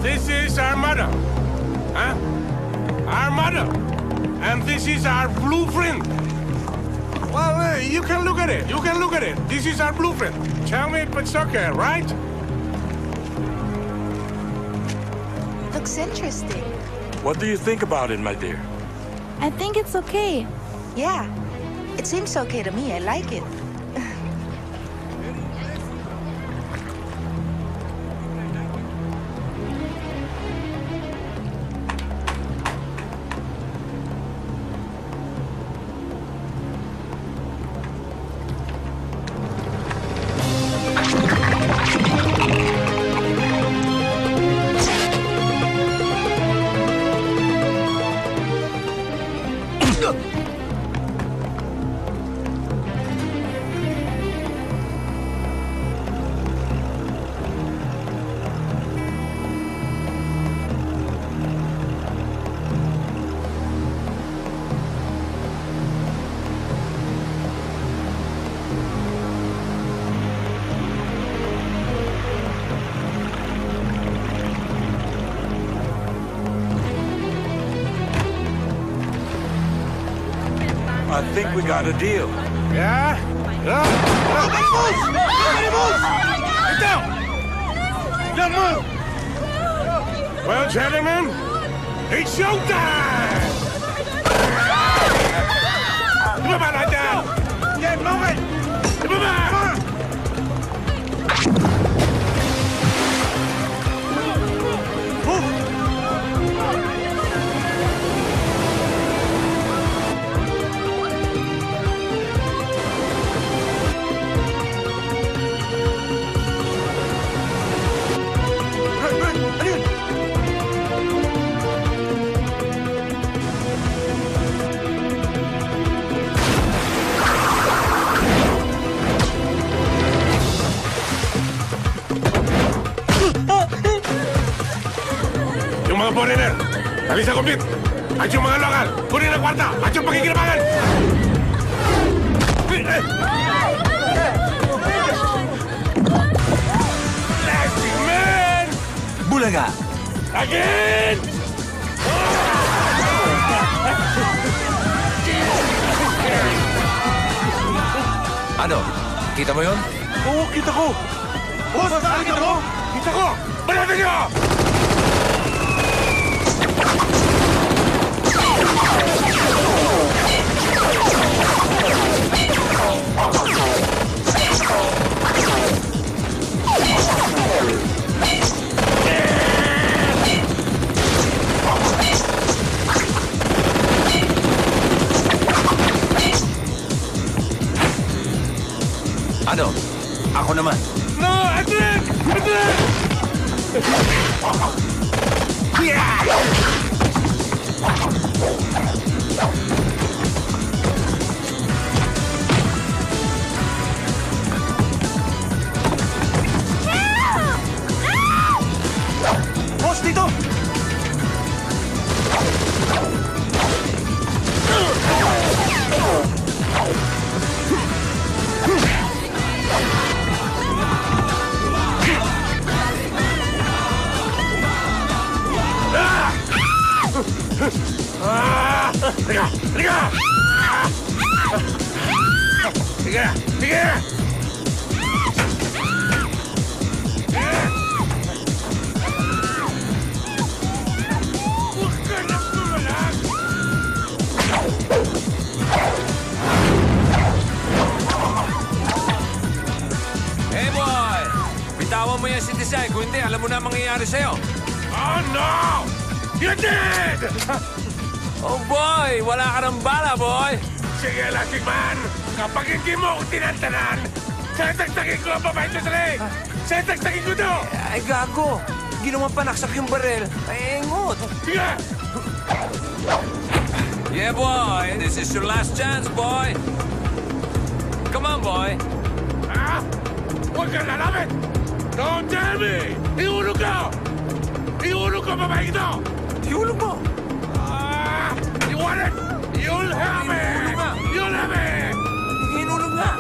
This is our motto. Huh? Our motto. And this is our blueprint. Well, you can look at it. You can look at it. This is our blueprint. Tell me if it's okay, right? Looks interesting. What do you think about it, my dear? I think it's okay. Yeah, it seems okay to me. I like it. I think we got a deal. Yeah? Yeah? Animals! Animals! Get down! Don't move! Well, gentlemen, it's showtime! Come on, right down! Get moving! Come on! Mga foreigner, dali sa kumpit. At yung mga lokal, kunin ang kwarta at yung pagkikinabangan. Plastic man! Bulaga! Again! Ano? Kita mo yun? Oo, kita ko! Boss, saan kita mo? Kita ko! Balatan niyo! Ano? Ako naman. No, Adrian! Adrian! Boss, dito! Liga! Liga! Liga! Liga! Huwag ka na pumalag! Hey boy! Bitawan mo yan si Desai. Kung hindi, alam mo na ang mangyayari sa'yo. Oh no! You're dead! Oh boy! Wala ka ng bala, boy! Sige, Lasting Man! Kapag hindi mo ako tinantanan, sasagsakin ko ang babae sa salig! Sasagsakin ko to! Ay, gago! Ginawa panaksak yung barel. Ay, engot! Sige! Yeah, boy! This is your last chance, boy! Come on, boy! Ah! Huwag kang lalapit! Don't tell me! Ihulog ka! Ihulog ka, babae ito! Ihulog mo! Ah! You want it? You'll have it! You'll have it! Hinulog nga!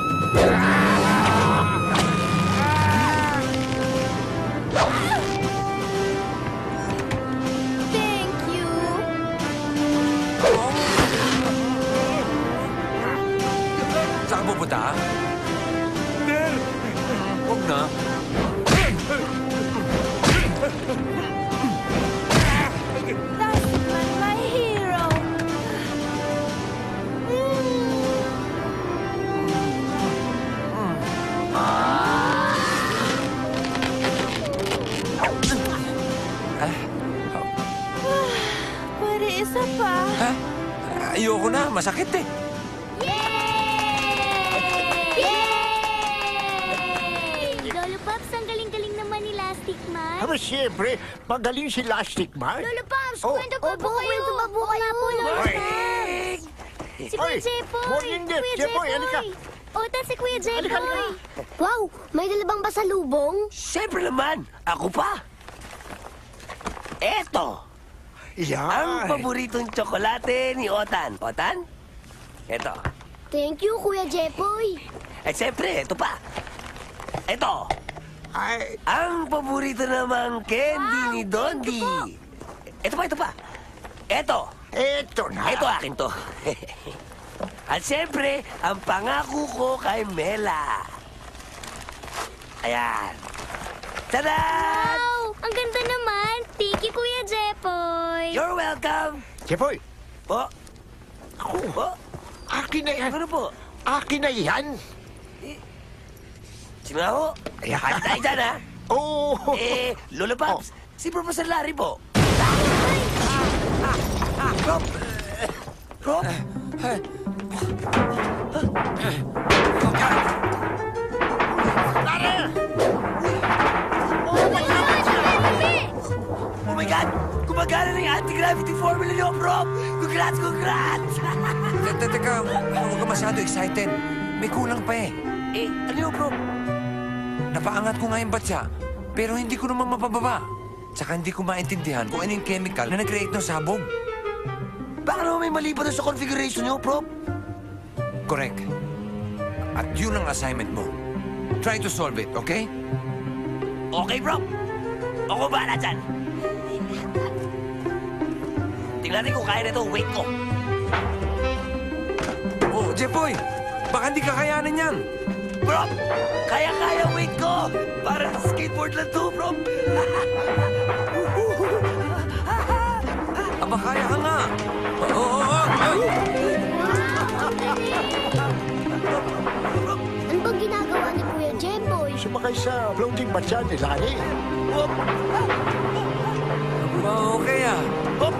Ayoko na, masakit eh. Lolo Pops, ang galing-galing naman ni Lastic Man. Aba, siyempre, magaling si Lastic Man. Lolo Pops, Oh. kwento po po kayo. Kwento po kayo. Lolo Oy. Pops. Si Kuya Oy, Jepoy. morning, Def. Kuya Jepoy, halika. Ota, si Kuya Halika, Jepoy. Wow, may dalabang pasalubong? Siyempre naman, ako pa. Eto, ang Yan. paboritong tsokolate ni Otan. Otan? Eto. Thank you, Kuya Jepoy. At siyempre, eto pa. Eto, Ay, ang paborito namang candy ni Dondi. Ito pa. Eto, eto na. ito akin to. At siyempre, ang pangako ko kay Mela. Ayan. Tada! Wow, ang ganda naman. Thank you, Kuya Jepoy. You're welcome. Jepoy, Po. ako, Po. akin na yan. Ano po? Akin na yan. Sinaho? Ayan. Hati tayo dyan, ha? Oh. Lolo Pops, si Professor Larry po. Rob! Rob? Oh my God! Gumagana na yung anti-gravity formula niyo, Rob! Congrats! Teka, huwag ka masyado excited. May kulang pa eh. Ano yun, Rob? Napaangat ko nga yung batya, pero hindi ko naman mapababa. Tsaka hindi ko maintindihan kung ano yung chemical na nag-create ng sabog. Baka naman may mali pa doon sa configuration niyo, Rob? Correct. At yun ang assignment mo. Try to solve it, okay? Okay, Rob. Ako bahala dyan. Tingnan natin kung kaya na ito. Wait ko. Oh, Jepoy! Baka hindi kakayanin yan! Bro, kaya-kaya weight ko. Para sa skateboard lang to, bro. Aba, kaya ka nga! Ay! Ano bang ginagawa ni Kuya Jepoy? Sumakay sa floating batya ni Lani. Okay ah! Hop.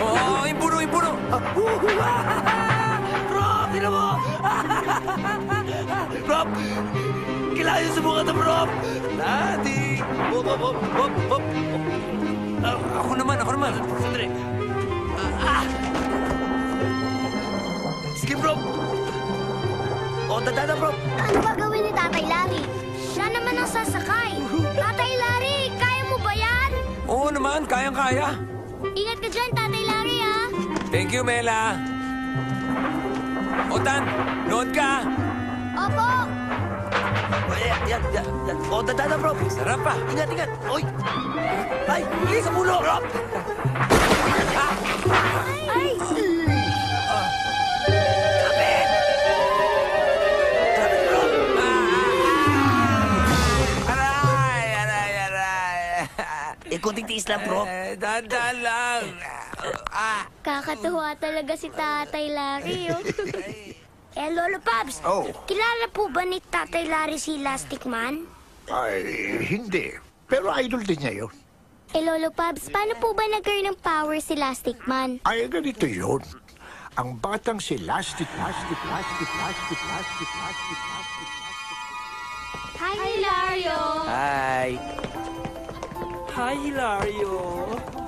Oo, impuno! Bro, tira mo. Bro, kailangan yung subukan na, bro. Daddy. Hop. Ako naman! Sandali. Sige, bro. O, dadada, bro. Ano ba gawin ni Tatay Larry? Siya naman ang sasakay. Tatay Larry, kaya mo ba yan? Oo naman, kayang-kaya! Ingat ka dyan, Tatay Larry, ha? Thank you, Mela! Otan, nood ka! Opo. Yan. O, dadada, bro. Sarap pa! Ingat. Oy. Ay, sa ulo, bro. Ay! Kapit, bro. Aray! Kunting tiis lang, bro. Dahan lang! Kakatuwa talaga si Tatay Larry, oh. Lolo Pops. Oh. Kilala po ba ni Tatay Larry si Lastic Man? Ay, hindi. Pero idol din niya yun. Lolo Pops, paano po ba nagkaroon ng power si Lastic Man? Ay, ganito yun. Ang batang si Lastic. Hi, Hilario! Hi. Hi, Hilario.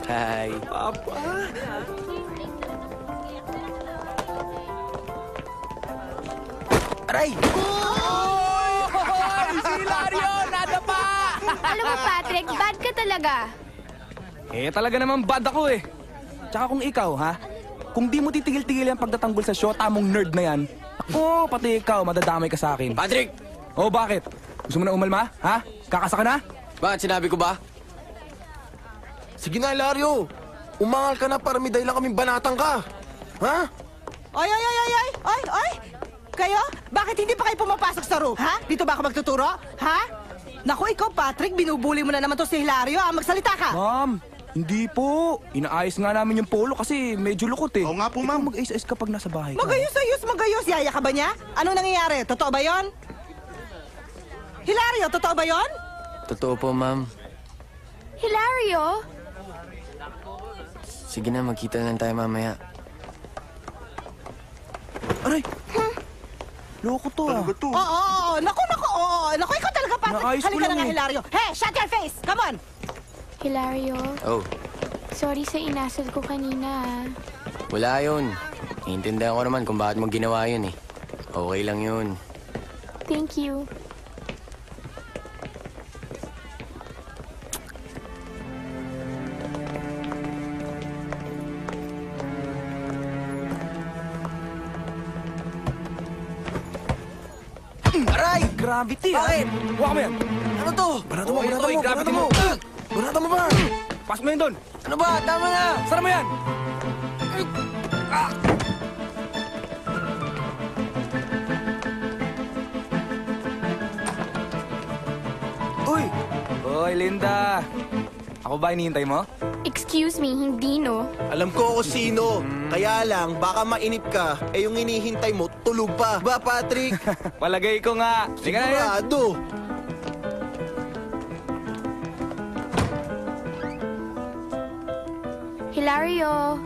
Hi. Papa. Aray! Si Hilario! Nada pa! Alam mo, Patrick, bad ka talaga. Talaga naman bad ako eh. Tsaka kung ikaw, ha? Kung di mo titigil-tigil ang pagtatanggol sa shota mong nerd na yan, ako, pati ikaw, madadamay ka sa akin. Patrick! Oh, bakit? Gusto mo na umalma? Ha? Kakasa ka na? Bakit sinabi ko ba? Sige na, Hilario. Umangal ka na para may dahilan kaming banatang ka. Ha? Ay! Kayo? Bakit hindi pa kayo pumapasok sa room? Ha? Dito ba ako magtuturo? Ha? Naku, ikaw, Patrick, binubuli mo na naman to si Hilario. Magsalita ka! Ma'am, hindi po. Inaayos nga namin yung polo kasi medyo lukot eh. Oo nga po, Ikaw ma'am. mag-ayos-ayos kapag nasa bahay ka. Magayos. Yaya ka ba niya? Anong nangyayari? Totoo ba yon? Hilario, totoo ba yon? Totoo po, ma'am. Hilario? Sige na, magkita lang tayo mamaya. Aray! Loko to ah. Oo, naku, ikaw talaga, Patrick. Naayos ko Halika na lang nga, eh. Hilario. Hey, shut your face! Come on! Hilario, Oh, sorry sa inasal ko kanina. wala yun. Naiintindihan ko naman kung bakit mo ginawa yun eh. Okay lang yun. Thank you. Aray! Gravity, ha? Bakit? Huwag mo yan. Ano to? Banata mo, banata mo, banata mo. Banata mo ba? Pas mo yun doon. Ano ba? Tama na! Sara mo yan! Uy! Hoy, Linda. Ako ba hinihintay mo? Excuse me, hindi no. Alam ko kung sino. Kaya lang, baka mainip ka. Eh yung hinihintay mo, tulog pa. Ba, Patrick? Palagay ko nga. Sige na yan. Sigurado. Hilario.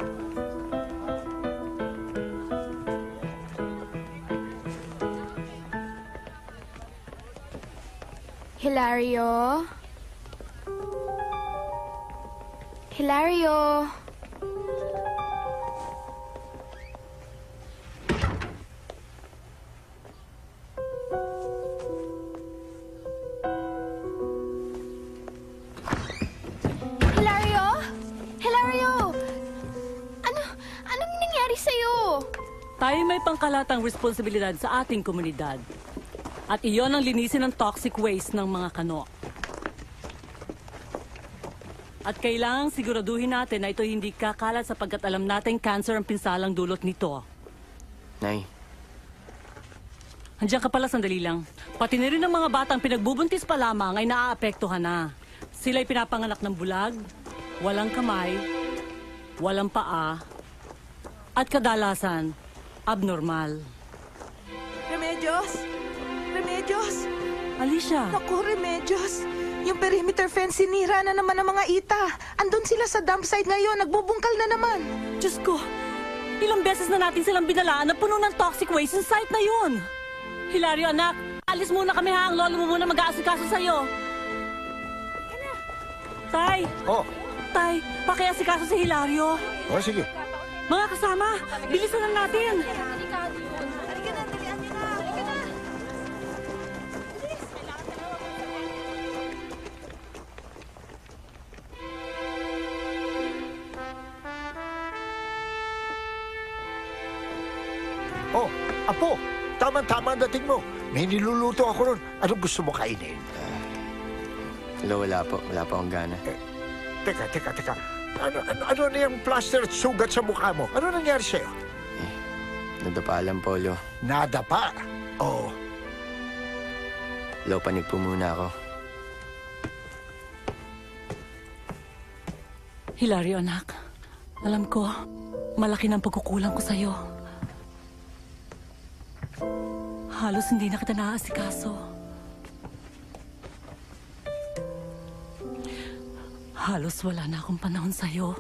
Hilario. Hilario. Hilario? Hilario! Anong nangyari sa'yo? Tayo may pangkalatang responsibilidad sa ating komunidad. At iyon ang linisin ng toxic waste ng mga kano. At kailangang siguraduhin natin na ito hindi kakalat sapagkat alam natin cancer ang pinsalang dulot nito. Nay, Andiyan ka pala, sandali lang. Pati na rin ang mga batang pinagbubuntis pa lamang ay naaapektuhan na. Sila'y pinapanganak ng bulag, walang kamay, walang paa, at kadalasan, abnormal. Remedios? Remedios? Alicia! Naku, Remedios. Yung perimeter fence sinira na naman ng mga ita. Andun sila sa dump site ngayon, nagbubungkal na naman. Diyos ko, ilang beses na natin silang binalaan na puno ng toxic waste yung site na yun. Hilario, anak, alis muna kami ha. Ang lolo mo muna mag-aasikaso sa'yo. Tay! Oh, Tay, pakiasikaso si Hilario. oh sige. Mga kasama, bilisan na natin. Oh, Apo, tama-tama ang dating mo. May niluluto ako ron. Anong gusto mo kainin? wala po. Wala pa akong gana. Teka. Ano na yung plaster at sugat sa mukha mo? Ano nangyari sa'yo? Nadapa lang, Polo. Nadapa? Oo. Low panig po muna ako. Hilario, anak. Alam ko, malaki ng pagkukulang ko sa'yo. Halos hindi na kita naaasikaso. Halos wala na akong panahon sa'yo.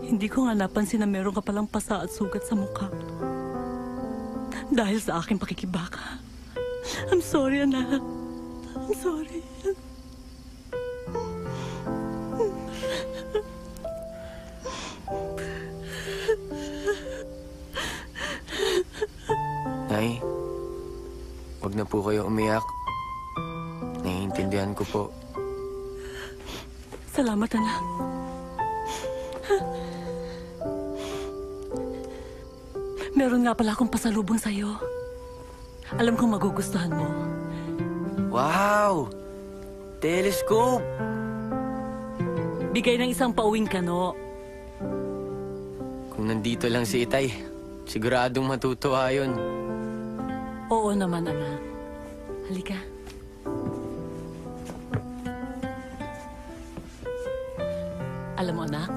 Hindi ko nga napansin na meron ka palang pasa at sugat sa mukha. Dahil sa aking pakikibaka. I'm sorry, anak. I'm sorry. Nay, wag na po kayo umiyak. Naiintindihan ko po. Salamat, anak. Meron nga pala akong pasalubong sa'yo. Alam kong magugustuhan mo. Wow! Telescope! Bigay ng isang pauwing kano. Kung nandito lang si Itay, siguradong matutuwa yun. Oo naman, anak. Halika. Alam mo, anak,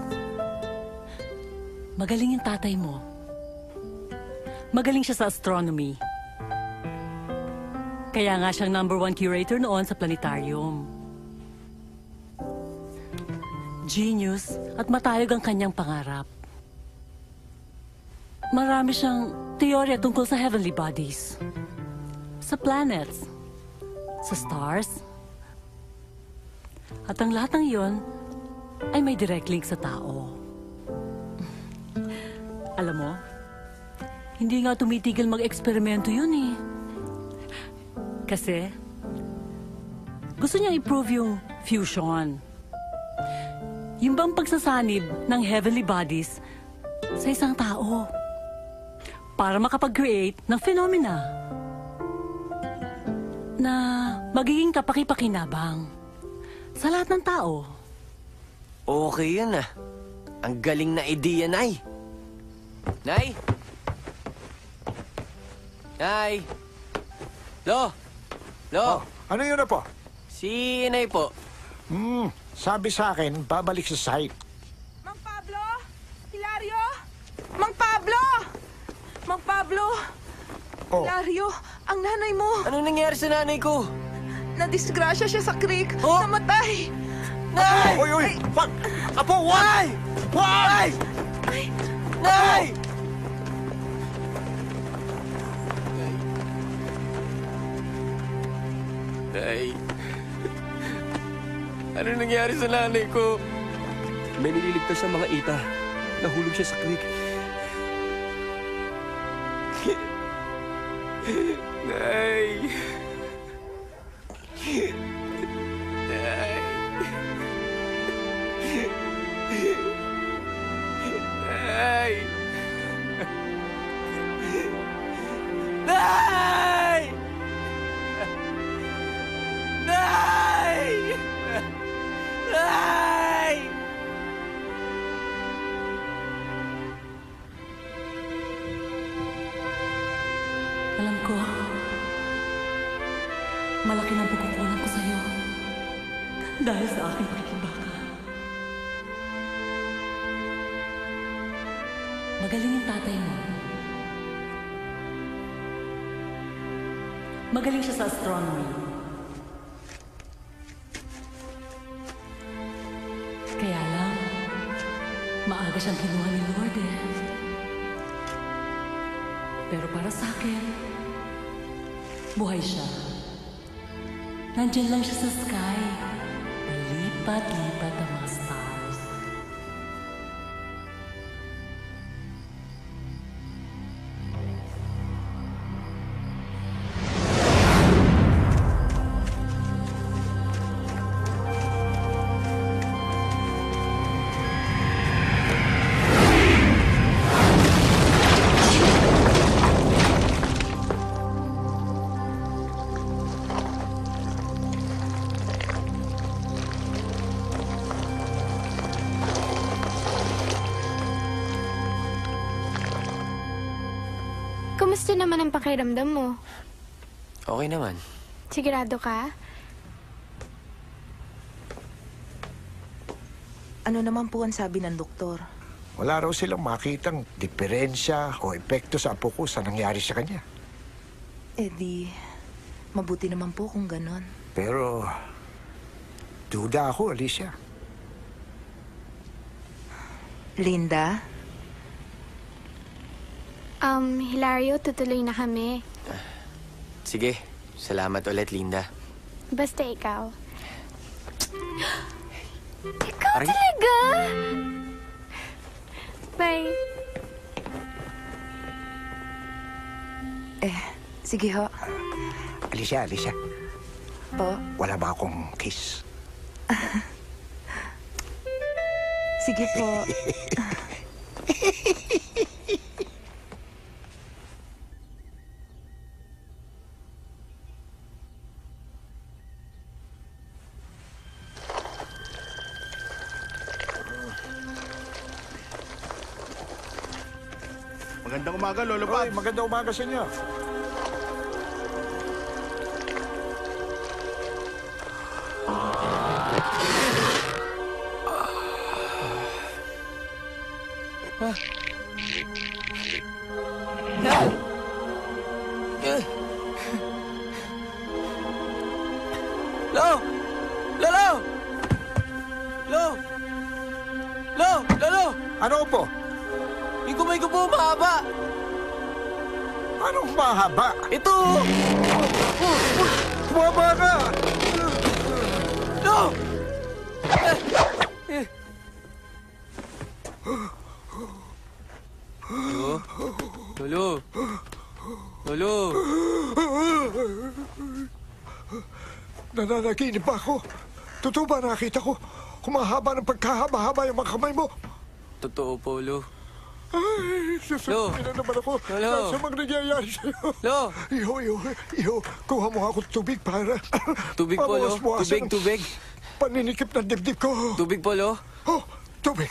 magaling yung tatay mo. Magaling siya sa astronomy. Kaya nga siyang #1 curator noon sa planetarium. genius at matayog ang kanyang pangarap. Marami siyang teorya tungkol sa heavenly bodies, sa planets, sa stars, at ang lahat ng iyon ay may direct link sa tao. Alam mo, hindi nga tumitigil mag-eksperimento yun eh. Kasi, gusto niyang i-prove yung fusion. Yung bang pagsasanib ng heavenly bodies sa isang tao para makapag-create ng phenomena na magiging kapaki-pakinabang sa lahat ng tao. Okay yun ah. Ang galing na ideya, Nay. Nay? Nay? Lo? Lo? Ano yun na po? Si Nay po. Sabi sa akin, babalik sa site. Mang Pablo? Hilario? Mang Pablo! Mang Pablo! Oh. Hilario, ang nanay mo. Ano nangyari sa nanay ko? Nadisgrasya siya sa creek. Namatay. Nay! Oy, oy! Wag! Apo, wag! Wag! Nay! Nay. Ano nangyari sa nanay ko? May nililigtas sa mga ita. Nahulog siya sa creek. Nay. Nay. Nay. Nay! Nay! Nay! Alam ko, malaki ng pagkukulang ko sa'yo dahil sa aking pakikibaka. Magaling yung tatay mo. Magaling siya sa astronomy. Kaya lang, maaga siyang kinuha ni Lord eh. Pero para sa akin, buhay siya. Nandiyan lang siya sa sky. Palipat-lipat ang mga stars. Kumusta naman ang pakiramdam mo? Okay naman. Sigurado ka? Ano naman po ang sabi ng doktor? Wala raw silang makitang diferensya o epekto sa apo ko sa nangyari sa kanya. Eh di, mabuti naman po kung ganon. Pero, duda ako, Alicia. Linda? Hilario, tutuloy na kami. Sige, salamat ulit, Linda. Basta ikaw. Ikaw Aray. talaga? Bye. Sige ho. Alicia, Alicia. Po? Wala ba akong kiss? Sige po. Magandang umaga, Lolo Pops. Magandang umaga sa inyo. Lo! Lolo! Lo! Ano upo? Yung kamay ko po, mahaba. Anong mahaba? Ito! Bumaba ka! No! Lolo! Lolo! Nananaginip ba ako? Totoo ba nakita ko? Kumahaba ng pagkahaba-haba yung mga kamay mo. Totoo po, Lo. Ay, sasabihin na naman ako. Lolo! Nasa mga nangyayari sa'yo. Lo! Iho, kuha mo ako tubig para... Tubig po, Lo. Pabawas-bawasan Tubig. Paninikip ng dibdib ko. Tubig po, Lo. Oh, tubig.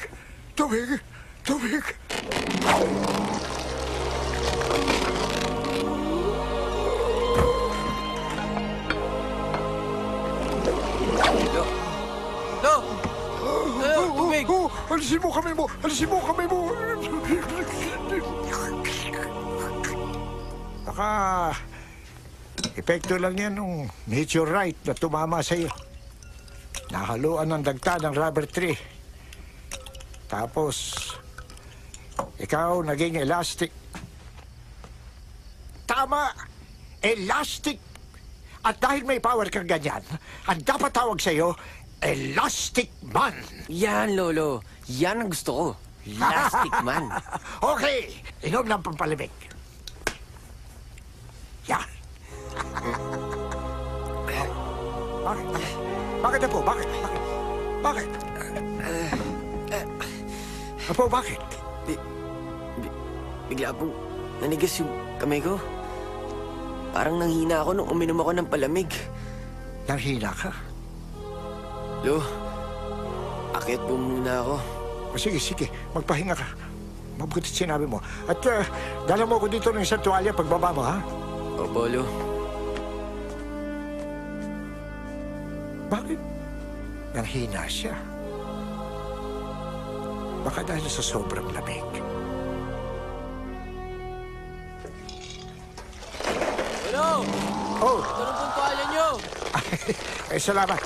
Lo! Tubig! Alisin mo kami mo! Baka... epekto lang yan nung meteorite na tumama sa'yo. Nahaluan ng dagta ng rubber tree. Tapos... ikaw naging elastic. Tama! Elastic! At dahil may power kang ganyan, ang dapat tawag sa'yo, Elastic Man! Yan, Lolo. Yan ang gusto ko. Elastic Man. Okay, inom ng pampalimig. Yan. Bakit? Bakit Apo? Bakit? Apo, bakit? Bigla pong nanigas yung kamay ko. Parang nanghina ako nung uminom ako ng palamig. Nanghina ka? Lo, akit po muna ako. Sige. Magpahinga ka. Mabuti sinabi mo. At dala mo ako dito ng isang tuwalya pagbaba mo, ha? Opo, Lo. Bakit? Nanghina siya. Baka dahil sa sobrang lamig. Hello! Oh! Ito na pong tuwalya nyo! Salamat.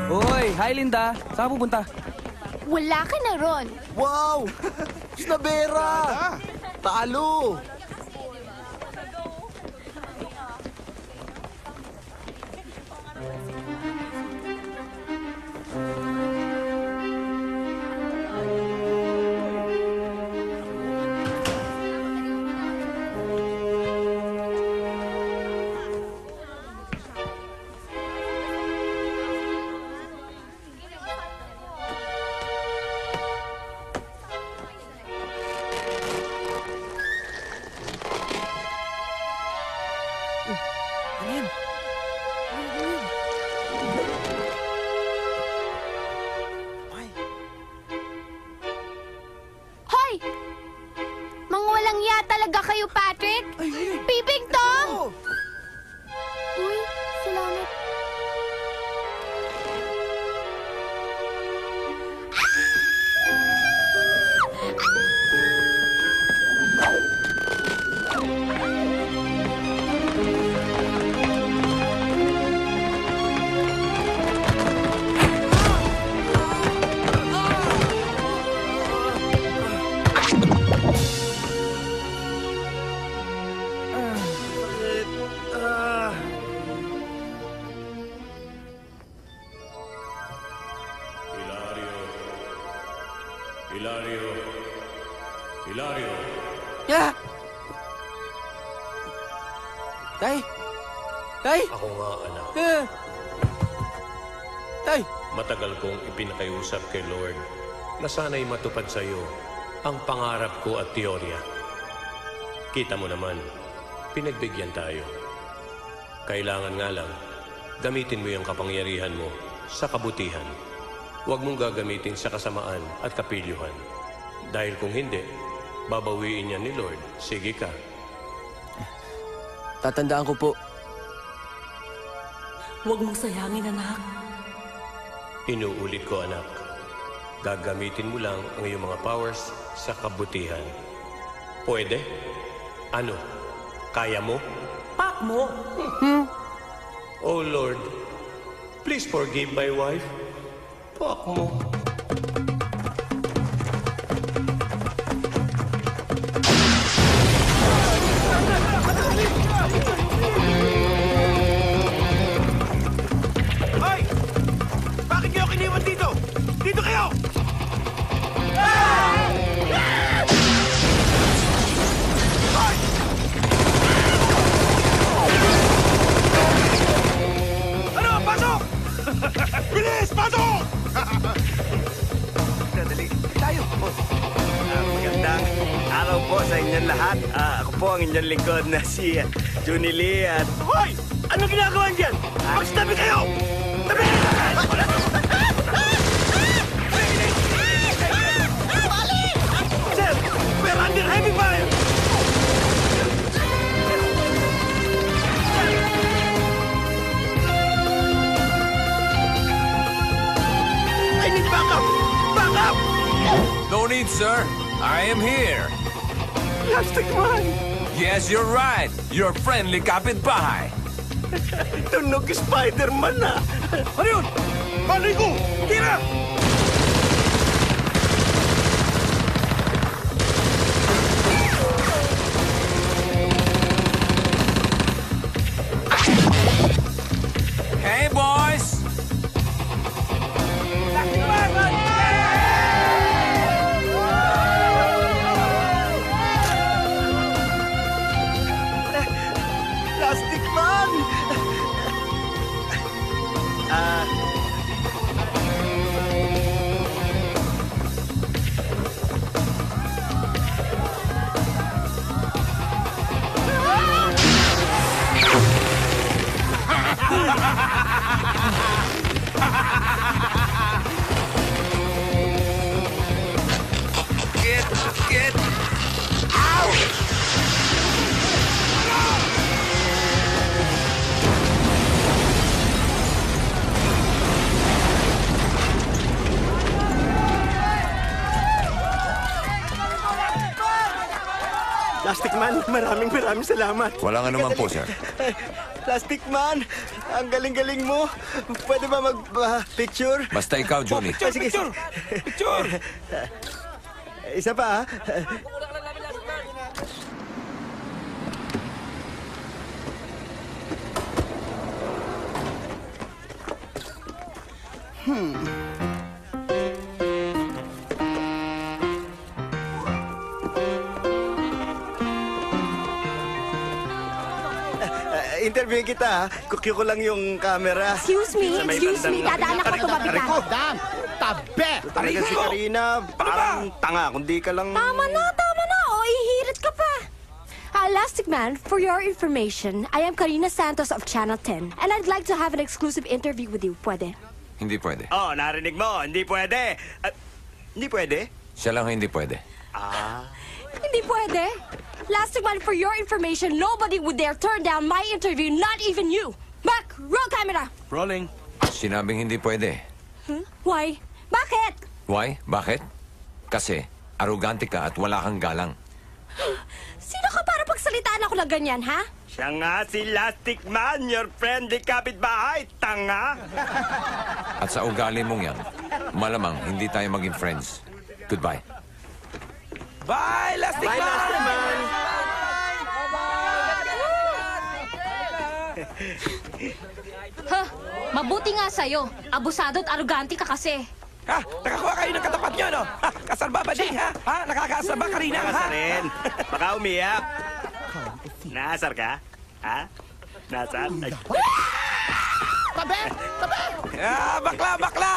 Hoy, hi Linda. Saan ka pupunta? Wala ka na ron. Wow! Snabera! Talo! Hoy! Mga walang ya talaga kayo, Patrick! Pipig Tom! Uy, salamat. Hilario. Ya! Tay! Ako nga, anak. Tay! Matagal kong ipinakiusap kay Lord na sana'y matupad sa iyo ang pangarap ko at teorya. Kita mo naman, pinagbigyan tayo. Kailangan nga lang, gamitin mo yung kapangyarihan mo sa kabutihan. Huwag mong gagamitin sa kasamaan at kapilyuhan. Dahil kung hindi, babawiin niya ni Lord. Sige ka. Tatandaan ko po. Huwag mong sayangin, anak. Inuulit ko, anak. Gagamitin mo lang ang iyong mga powers sa kabutihan. Pwede? Ano? Kaya mo? Pak mo! Oh Lord, Please forgive my wife. Fuck mo. Hoy! Bakit kayo kiniwan dito? Dito kayo! Ano? Pasok! Bilis! Pasok! Dali, tayo, boss. Magandang araw po sa inyong lahat. Ako po ang inyong lingkod na si Junie Lee at... Hoy! Anong ginagawa niyan? Magstabi kayo! Tabi! Sir, we're under heavy fire! I need backup! Backup! No need, sir. I am here. Plastic Man! Yes, you're right. Your friendly kapitbahay. Tunog Spider-Man na! Ano yun? Malay ko! Tira! Hey, boys! Plastic Man! Get out! Plastic Man, maraming salamat. Walang anuman po, sir. Plastic Man, ang galing-galing mo. Pwede ba mag-picture? Basta ikaw, Junie. Sige. Picture! Isa pa, ha? Interview kita, ha? Kukyo ko lang yung camera. Excuse me, dadaan ako tumabi ka. Dan! Tabi! Talaga si Karina, parang tanga, kundi ka lang... Tama na. O, ihirit ka pa. Elastic Man, for your information, I am Karina Santos of Channel 10, and I'd like to have an exclusive interview with you. Pwede? Hindi pwede. Oh, narinig mo, hindi pwede. Hindi pwede? Siya lang hindi pwede. Hindi pwede. Elastic Man, for your information, nobody would dare turn down my interview, not even you. Back, roll camera. Rolling. Sinabing hindi pwede. Why? Bakit? Why? Bakit? Kasi arugante ka at wala kang galang. Sino ka para pagsalitaan ako ng ganyan, ha? Siya nga si Elastic Man, your friendly kapitbahay, tanga! At sa ugali mong yan, malamang hindi tayo maging friends. Goodbye. Bye, Elastic Man! Mabuti nga sa'yo. Abusado at arugante ka kasi. Ha? Nakakuha kayo ng katapat nyo, no? Ha? Kasarba ba di, ha? Ha? Nakakasarba, Karina, ha? Nakasa rin. Baka umiyak. Naasar ka? Ha? Nasar? Ay. Tabi! Bakla!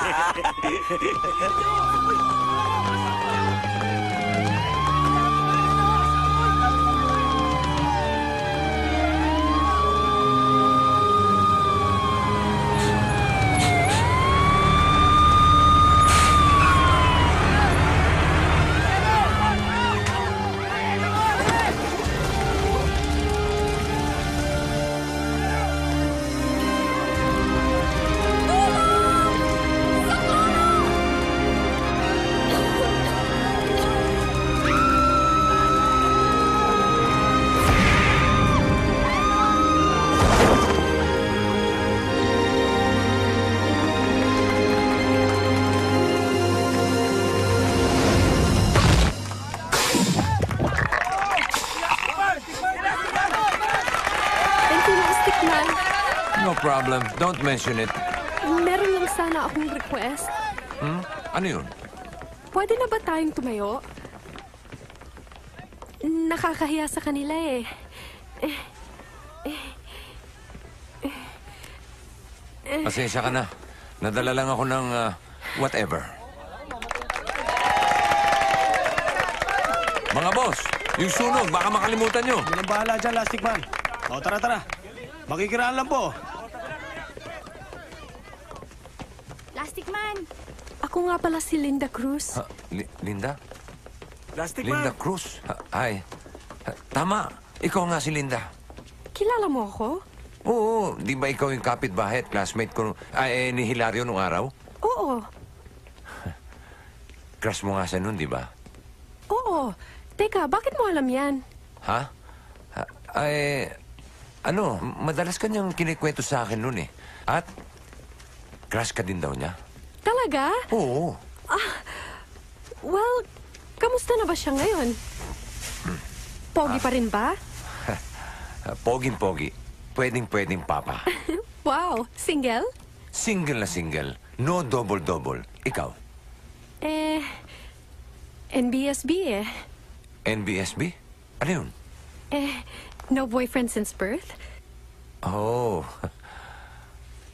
No problem. Don't mention it. Meron lang sana akong request. Ano yun? Pwede na ba tayong tumayo? Nakakahiya sa kanila eh. Pasensya ka na. Nadala lang ako ng whatever. Mga boss, yung sunog, baka makalimutan nyo. Yan ang bahala dyan, Lastic Man. O, tara. Makikiraan lang po. Plastic Man! Ako nga pala si Linda Cruz. Linda? Plastic Linda Man! Cruz? Hi. Tama. Ikaw nga si Linda. Kilala mo ako? Oo. Di ba ikaw yung kapitbahay at classmate ko ni Hilario nung araw? Oo. Crush mo nga siya nun, di ba? Oo. Teka, bakit mo alam yan? Ha? Madalas kanyang kinikwento sa akin nun eh. At, crush ka din daw niya? Talaga? Oo. Well, kamusta na ba siya ngayon? Pogi pa rin ba? Poging-pogi. Pwedeng-pwedeng papa. Wow, single? Single na single. No double-double. Ikaw? NBSB eh. NBSB? Ano yun? No boyfriend since birth? Oh.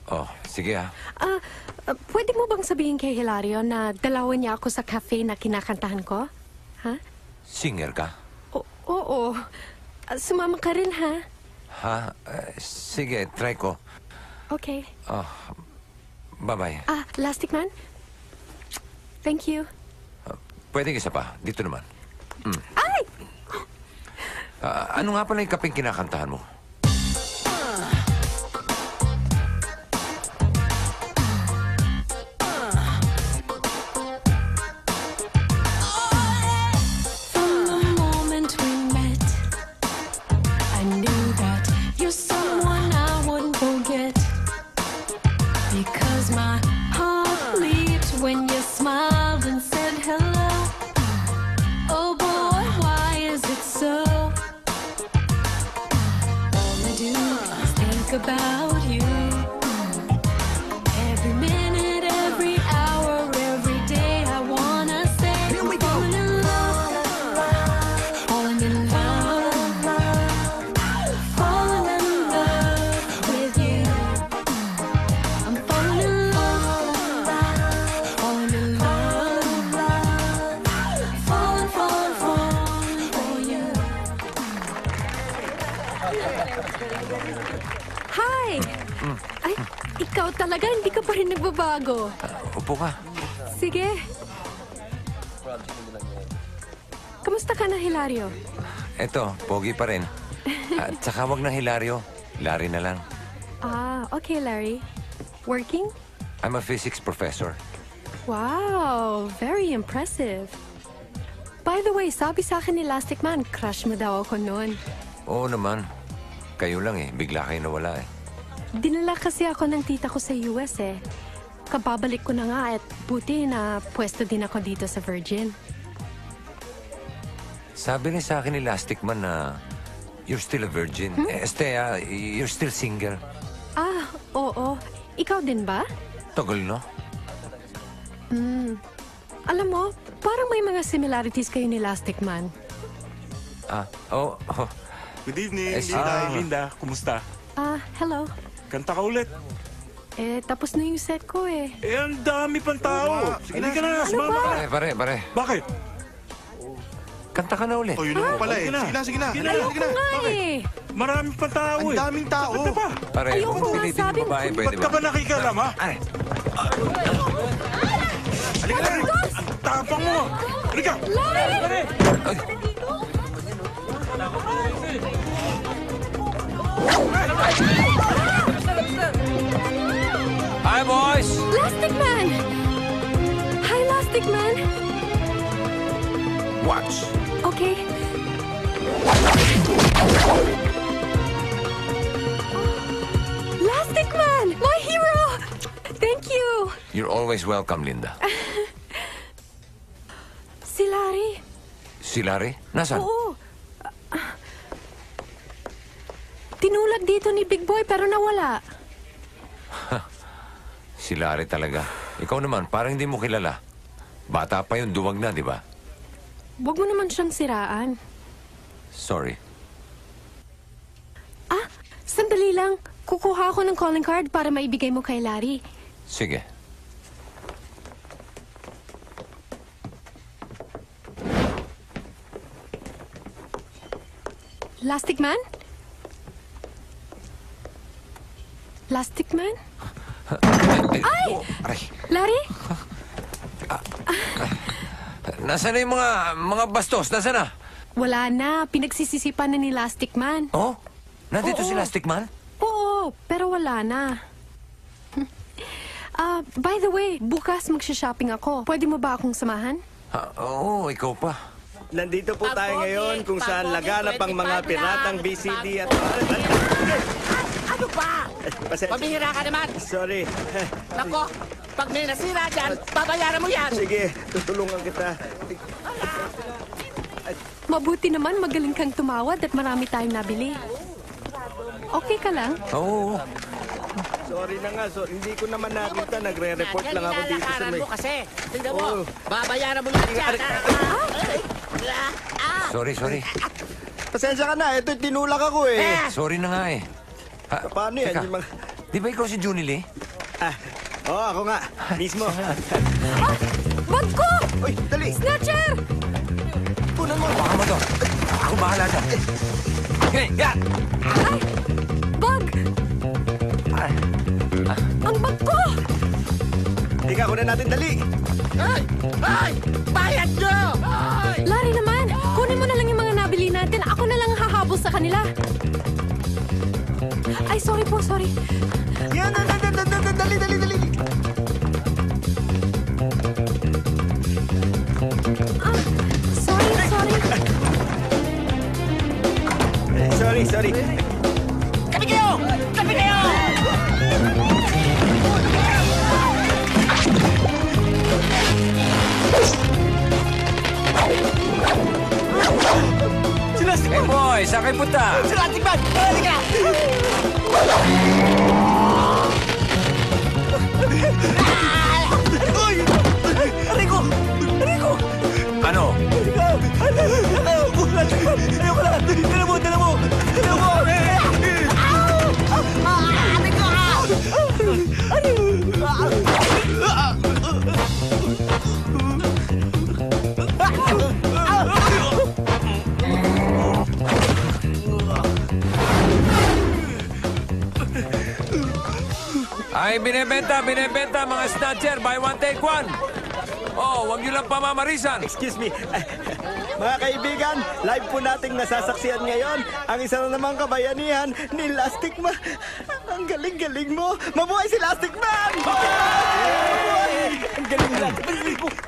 Oh, sige ah. Pwede mo bang sabihin kay Hilario na dalawan niya ako sa cafe na kinakantahan ko? Ha? Singer ka? Oo. Sumama ka rin, ha? Ha? Sige, try ko. Okay. Oh, bye-bye. Plastic Man? Thank you. Pwede isa pa. Dito naman. Ay! Ano nga pala yung kapeng kinakantahan mo? About you every minute, every hour, every day. I wanna say, here we go. Falling in love, falling in love with you. I'm falling in love, falling in love, falling for you. Hi! Ay, ikaw talaga, hindi ka pa rin nagbabago. Upo ka. Sige. Kamusta ka na, Hilario? Eto, pogi pa rin. At saka wag na Hilario. Larry na lang. Okay, Larry. Working? I'm a physics professor. Wow, very impressive. By the way, sabi sa akin ni Elastic Man, crush mo daw ako noon. Oo naman. Kayo lang eh. Bigla kayo nawala eh. Dinala kasi ako ng tita ko sa US eh. Kababalik ko na nga at buti na pwesto din ako dito sa Virgin. Sabi rin sa akin ni Elastic Man na you're still a virgin. You're still single. Oo. Ikaw din ba? Tagal no? Alam mo, parang may mga similarities kayo ni Elastic Man. Good evening, Linda. Kumusta? Hello. Kanta ka ulit. Tapos na yung set ko eh. Ang dami pang tao. Sige na, sumama ka na. Pare. Bakit? Kanta ka na ulit. Yun naman pala eh. Sige na. Ayoko nga eh. Marami pang tao eh. Ang daming tao. Kanta pa. Pare, Ayoko kung nga, pilitin sabi yung babae, mo. pwede Ba't ka ba nakikialam, ha? Halika na. Ang tapang mo. Halika. Hi, boys! Elastic Man! Hi, Elastic Man! Watch. Okay. Elastic Man! My hero! Thank you! You're always welcome, Linda. Si Larry. Si Larry? Nasaan? Oo. Tinulag dito ni Big Boy pero nawala. Si Larry talaga. Ikaw naman, parang hindi mo kilala. Bata pa yun, duwag na, di ba? Huwag mo naman siyang siraan. Sorry. Sandali lang. Kukuha ako ng calling card para maibigay mo kay Larry. Sige. Lastic Man? Lastic Man? Ay! Larry? Nasaan na yung mga bastos? Nasaan na? Wala na. Pinagsisisipan na ni Lastic Man. Oh? Nandito Oo. si Lastic Man? Oo, pero wala na. By the way, bukas magsha-shopping ako. Pwede mo ba akong samahan? Oo, ikaw pa. Nandito po tayo ngayon kung saan laganap ang mga piratang BCD at... Ano ba? Pabihira ka naman. Sorry. Nako, pag may nasira dyan, babayaran mo yan. Sige, tutulungan kita. Mabuti naman magaling kang tumawad at marami tayong nabili. Okay ka lang? Oo. Sorry na nga, hindi ko naman nakita. Nagre-report lang ako dito sa may... mo kasi. Tingnan mo, babayaran mo lang yan. Sorry. Pasensya ka na, ito tinulak ako eh. Sorry na nga eh. Paano yan? Teka, di ba ikaw si Junie Lee? Ako nga. Mismo. Bag ko! Uy, dali! Snatcher! Punan mo! Baka mo to. Ako bahala dyan. Okay, yan! Ay! Bag! Ang bag ko! Tika, kunan natin, dali! Ay! Bayad nyo! Larry naman, kunin mo na lang yung mga nabili natin. Ako na lang hahabol sa kanila. Ay, sorry po, sorry. Yan, dali! Sorry. Tabi kayo! Tabi kayo! Hey boy, saan kayo punta? Si Lastic Man! Halika! Uy! Rico! Ano? Ayoko na! Dala mo! Ay, binebenta, mga snatcher. Buy one, take one. Oh, huwag niyo lang pamamarisan. Excuse me. Mga kaibigan, live po nating nasasaksihan ngayon ang isa na namang kabayanihan ni Lastic Man. Ang galing-galing mo. Mabuhay si Lastic Man! Ang galing nila.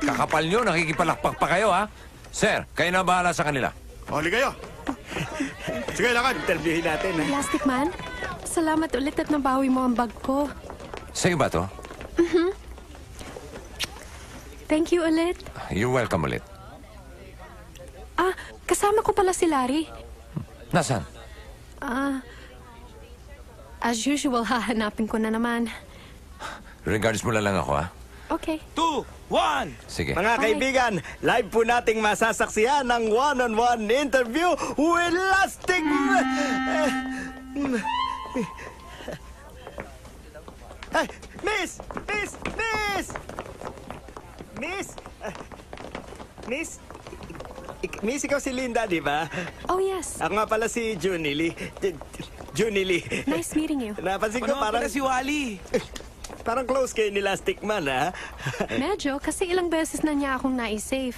Kakapal nyo, nakikipalakpak pa kayo, ha? Sir, kayo na bahala sa kanila. Huli kayo. Sige, lakad. Interviewin natin, ha? Lastic Man, salamat ulit at nabawi mo ang bag ko. Sa'yo ba to? Thank you ulit. You're welcome ulit. Kasama ko pala si Larry. Nasaan? As usual, hahanapin ko na naman. Regards mo na lang ako, ha? Okay. 2, 1! Sige. Mga kaibigan, live po nating masasaksihan ng one-on-one interview with Lastic Man! Ay, Miss! Miss, ikaw si Linda, di ba? Oh, yes. Ako nga pala si Junie Lee. Junie Lee. Nice meeting you. Napansin ko parang... si Wally. Parang close kayo ni Lastic Man, ha? Medyo, kasi ilang beses na niya akong nai-save.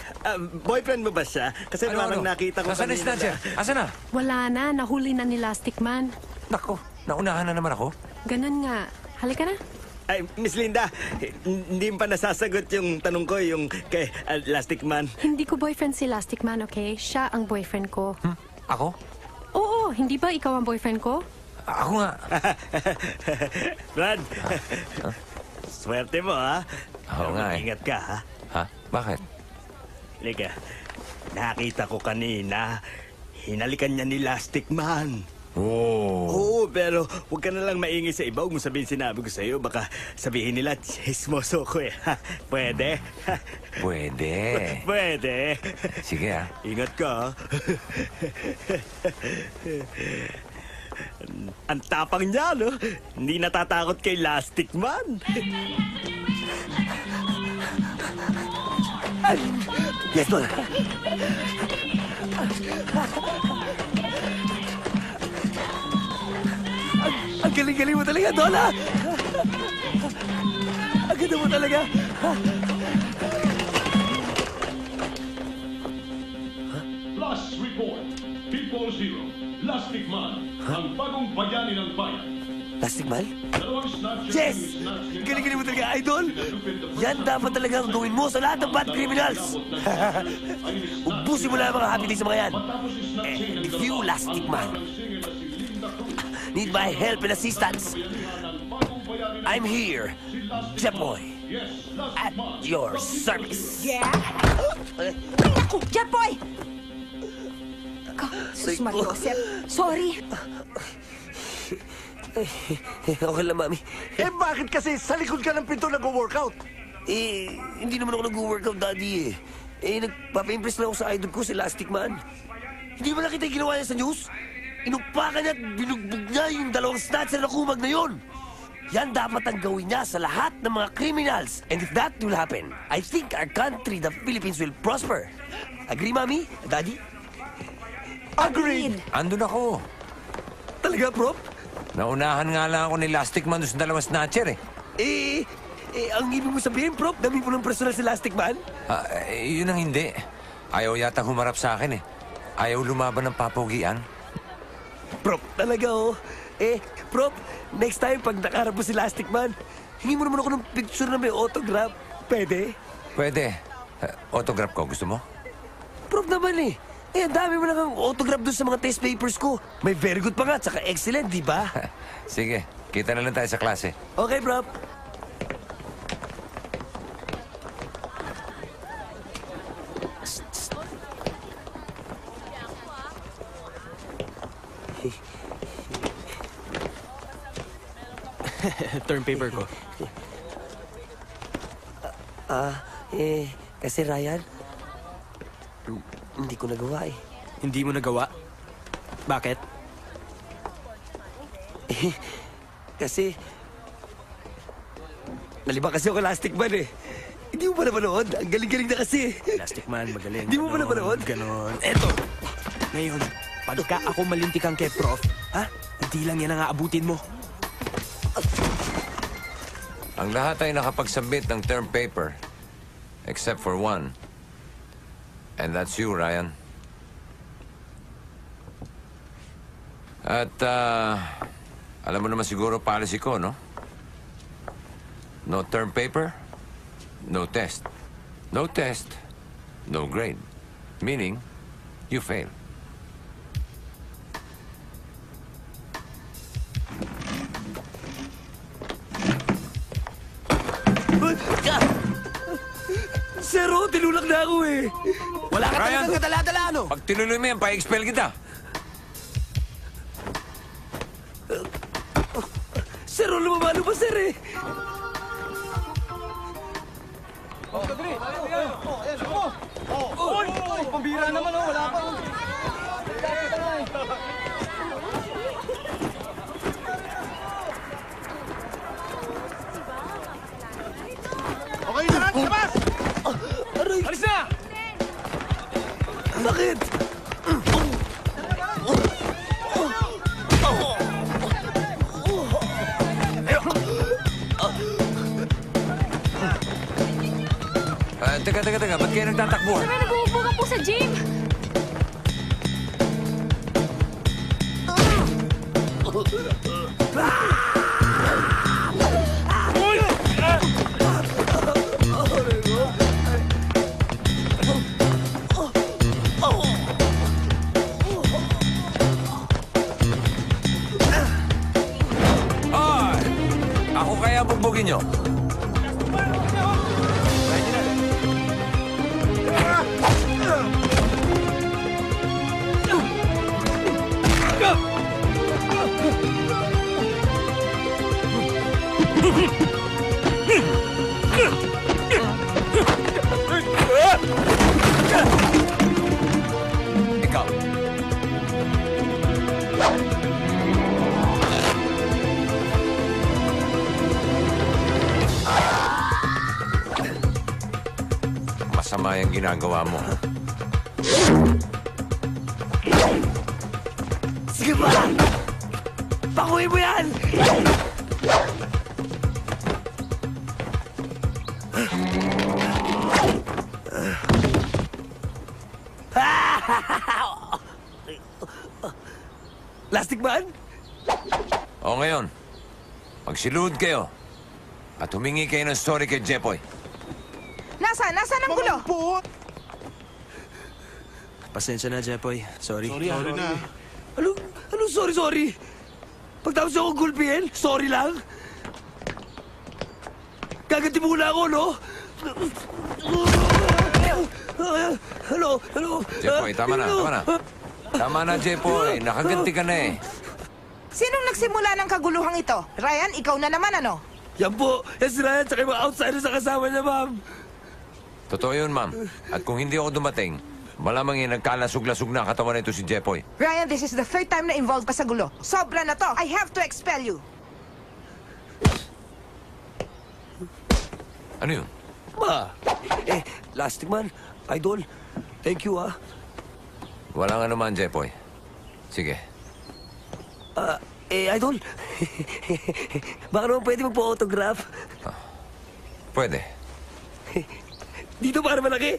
Boyfriend mo ba siya? Kasi parang nakita ko Nasaan na si Snatcher? Asan na? Wala na, nahuli na ni Lastic Man. Nako, naunahan na naman ako. Ganun nga. Halika na. Ay, Miss Linda, hindi pa nasasagot yung tanong ko, yung kay Lastic Man. Hindi ko boyfriend si Lastic Man, okay? Siya ang boyfriend ko. Ako? Oo, hindi ba ikaw ang boyfriend ko? Ako nga. Brad, swerte mo, ha? Oo nga, eh. Ingat ka, ha? Ha? Bakit? Liga, nakita ko kanina, hinalikan niya ni Lastic Man. Oo, pero huwag ka na lang maingay sa iba. Huwag mo sabihin sinabi ko sa'yo. Baka sabihin nila, chismoso ko eh. Pwede? Pwede. Pwede. Sige ah. Ingat ka ha. Ang tapang niya, no? Hindi natatakot kay Lastic Man. Yes, Don. Ang galing-galing mo talaga, Dola! Ang ganda mo talaga! Last report. People Zero. Lastic Man. Ang bagong bayani ng bayan. Lastic Man? Dalawang snatcher Yes! yung snatch niya. Galing-galing mo talaga, Idol! Yan dapat talaga ang gawin mo sa lahat ng bad criminals! Ubusin mo lang ang mga happiness sa mga yan! And if you, Lastic Man, need my help and assistance, I'm here, Jepoy, at your service. Yeah? Naku, Jepoy! Sus Mariosep, sorry. Okay lang, Mami. Eh, bakit kasi sa likod ka ng pinto nag-workout? Eh, hindi naman ako nag-workout, Daddy eh. Eh, nagpapa-impress lang ako sa idol ko, si Lastic Man. Hindi mo nakita yung ginawa niya sa news? Inupakan niya at binugbog niya yung dalawang snatcher na kumag na yun. Yan dapat ang gawin niya sa lahat ng mga criminals. And if that will happen, I think our country, the Philippines, will prosper. Agree, Mami? Daddy? Agreed! Andun ako. Talaga, Prop? Naunahan nga lang ako ni Lastic Man doon sa dalawang snatcher eh. Ang ibig mo sabihin, Prop, dami mo ng personal si Lastic Man? Yun ang hindi. Ayaw yata humarap sa akin eh. Ayaw lumaban ng papogian. Prop, talaga oh. Prop, next time pag nakaharap mo si Lastic Man, hingi mo naman ako ng picture na may autograph. Pwede? Pwede. Autograph ko, gusto mo? Prop naman eh. Ang dami mo lang ang autograph doon sa mga test papers ko. May very good pa nga, tsaka excellent, di ba? Sige, kita na lang tayo sa klase. Okay, Prop. Term paper ko. Kasi Ryan, hindi ko nagawa eh. Hindi mo nagawa? Bakit? Kasi, nalibang kasi ako Lastic Man eh. Hindi mo pa napanood? Ang galing-galing na kasi. Lastic Man, magaling. Hindi mo pa napanood? Ganon. Eto. Ngayon, pagka ako malintikan kay Prof, hindi lang yan ang aabutin mo. Ang lahat ay nakapagsubmit ng term paper. Except for one. And that's you, Ryan. At, alam mo naman siguro policy ko, no? No term paper, no test. No test, no grade. Meaning, you fail. Sero, tinulak na ako eh. Wala ka Ryan, talagang kadala-dala, ano? Pag tinuloy mo yan, pa-expel kita. Sero, lumabalo pa, sir eh. Pambira naman oh, wala pa. Okay, lahat, labas! Aray! Alis na! Bakit? Teka. Ba't kayo nagtatakbo? Sir, may nag-uubukan po sa gym. Ako kaya bugbugin nyo. Ikaw. Masama yung ginagawa mo. Sige ba? Pakuhin mo yan! Plastic Man? O ngayon, magsiluhod kayo at humingi kayo ng story kay Jepoy. Nasaan ang gulo? Pasensya na, Jepoy. Sorry. Sorry na. Ano sorry? Pagtapos ako gulpihin, sorry lang? Gaganti muna ako, no? Hello? Jepoy, tama na. Tama na, Jepoy. Nakaganti ka na eh. Sinong nagsimula ng kaguluhang ito? Ryan, ikaw na naman ano? Yan po. Yes, Ryan. Tsaka yung mga outsiders sa kasama niya, ma'am. Totoo yun, ma'am. At kung hindi ako dumating, malamang yung nagkalasog-lasog na ang katawan nito si Jepoy. Ryan, this is the third time na involved ka sa gulo. Sobra na to. I have to expel you. Ano yun? Plastic Man, idol. Thank you, ah. Walang ano man, Jepoy. Sige. Idol. Baka naman pwede magpo-autograph. Pwede. Dito para malaki.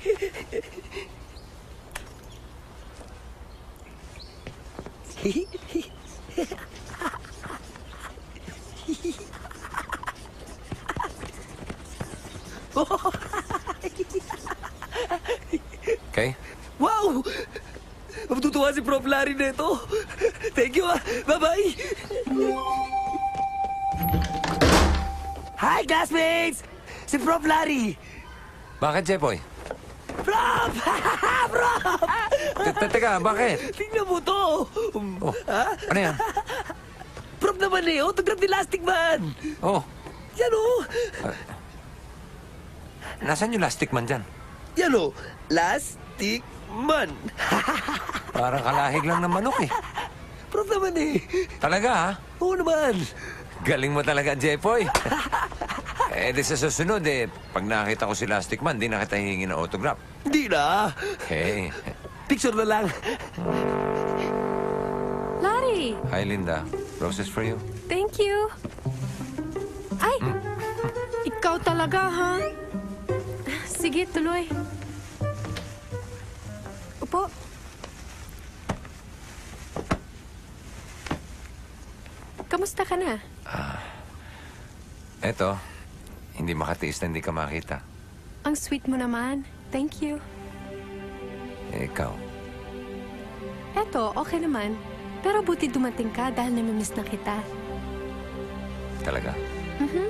Okay? Wow! Matutuwa si Prof. Larry na ito. Thank you, ah. Bye-bye. Hi, classmates! Si Prof. Larry. Bakit, Jepoy? Prof! Prof! Teka, bakit? Tingnan mo to. Ano yan? Prof naman eh. Autograph ni Lastic Man. Oh. Yan o. Nasaan yung Lastic Man dyan? Yan o. Lastic Man. Parang kalahig lang ng manok eh. Prof naman eh. Talaga, ha? Oo naman. Galing mo talaga, Jepoy. Di sa susunod, pag nakita ko si Lastic Man, di na kita hihingi ng autograph. Hindi na. Hey. Picture na lang. Larry, Hi, Linda. Roses for you. thank you. Ay, ikaw talaga, ha? Sige, tuloy. Upo. Kamusta ka na? Eto, hindi makatiis na hindi ka makita. Ang sweet mo naman. Thank you. Ikaw. Eto, okay naman. Pero buti dumating ka dahil namimiss na kita. Talaga? Mhm.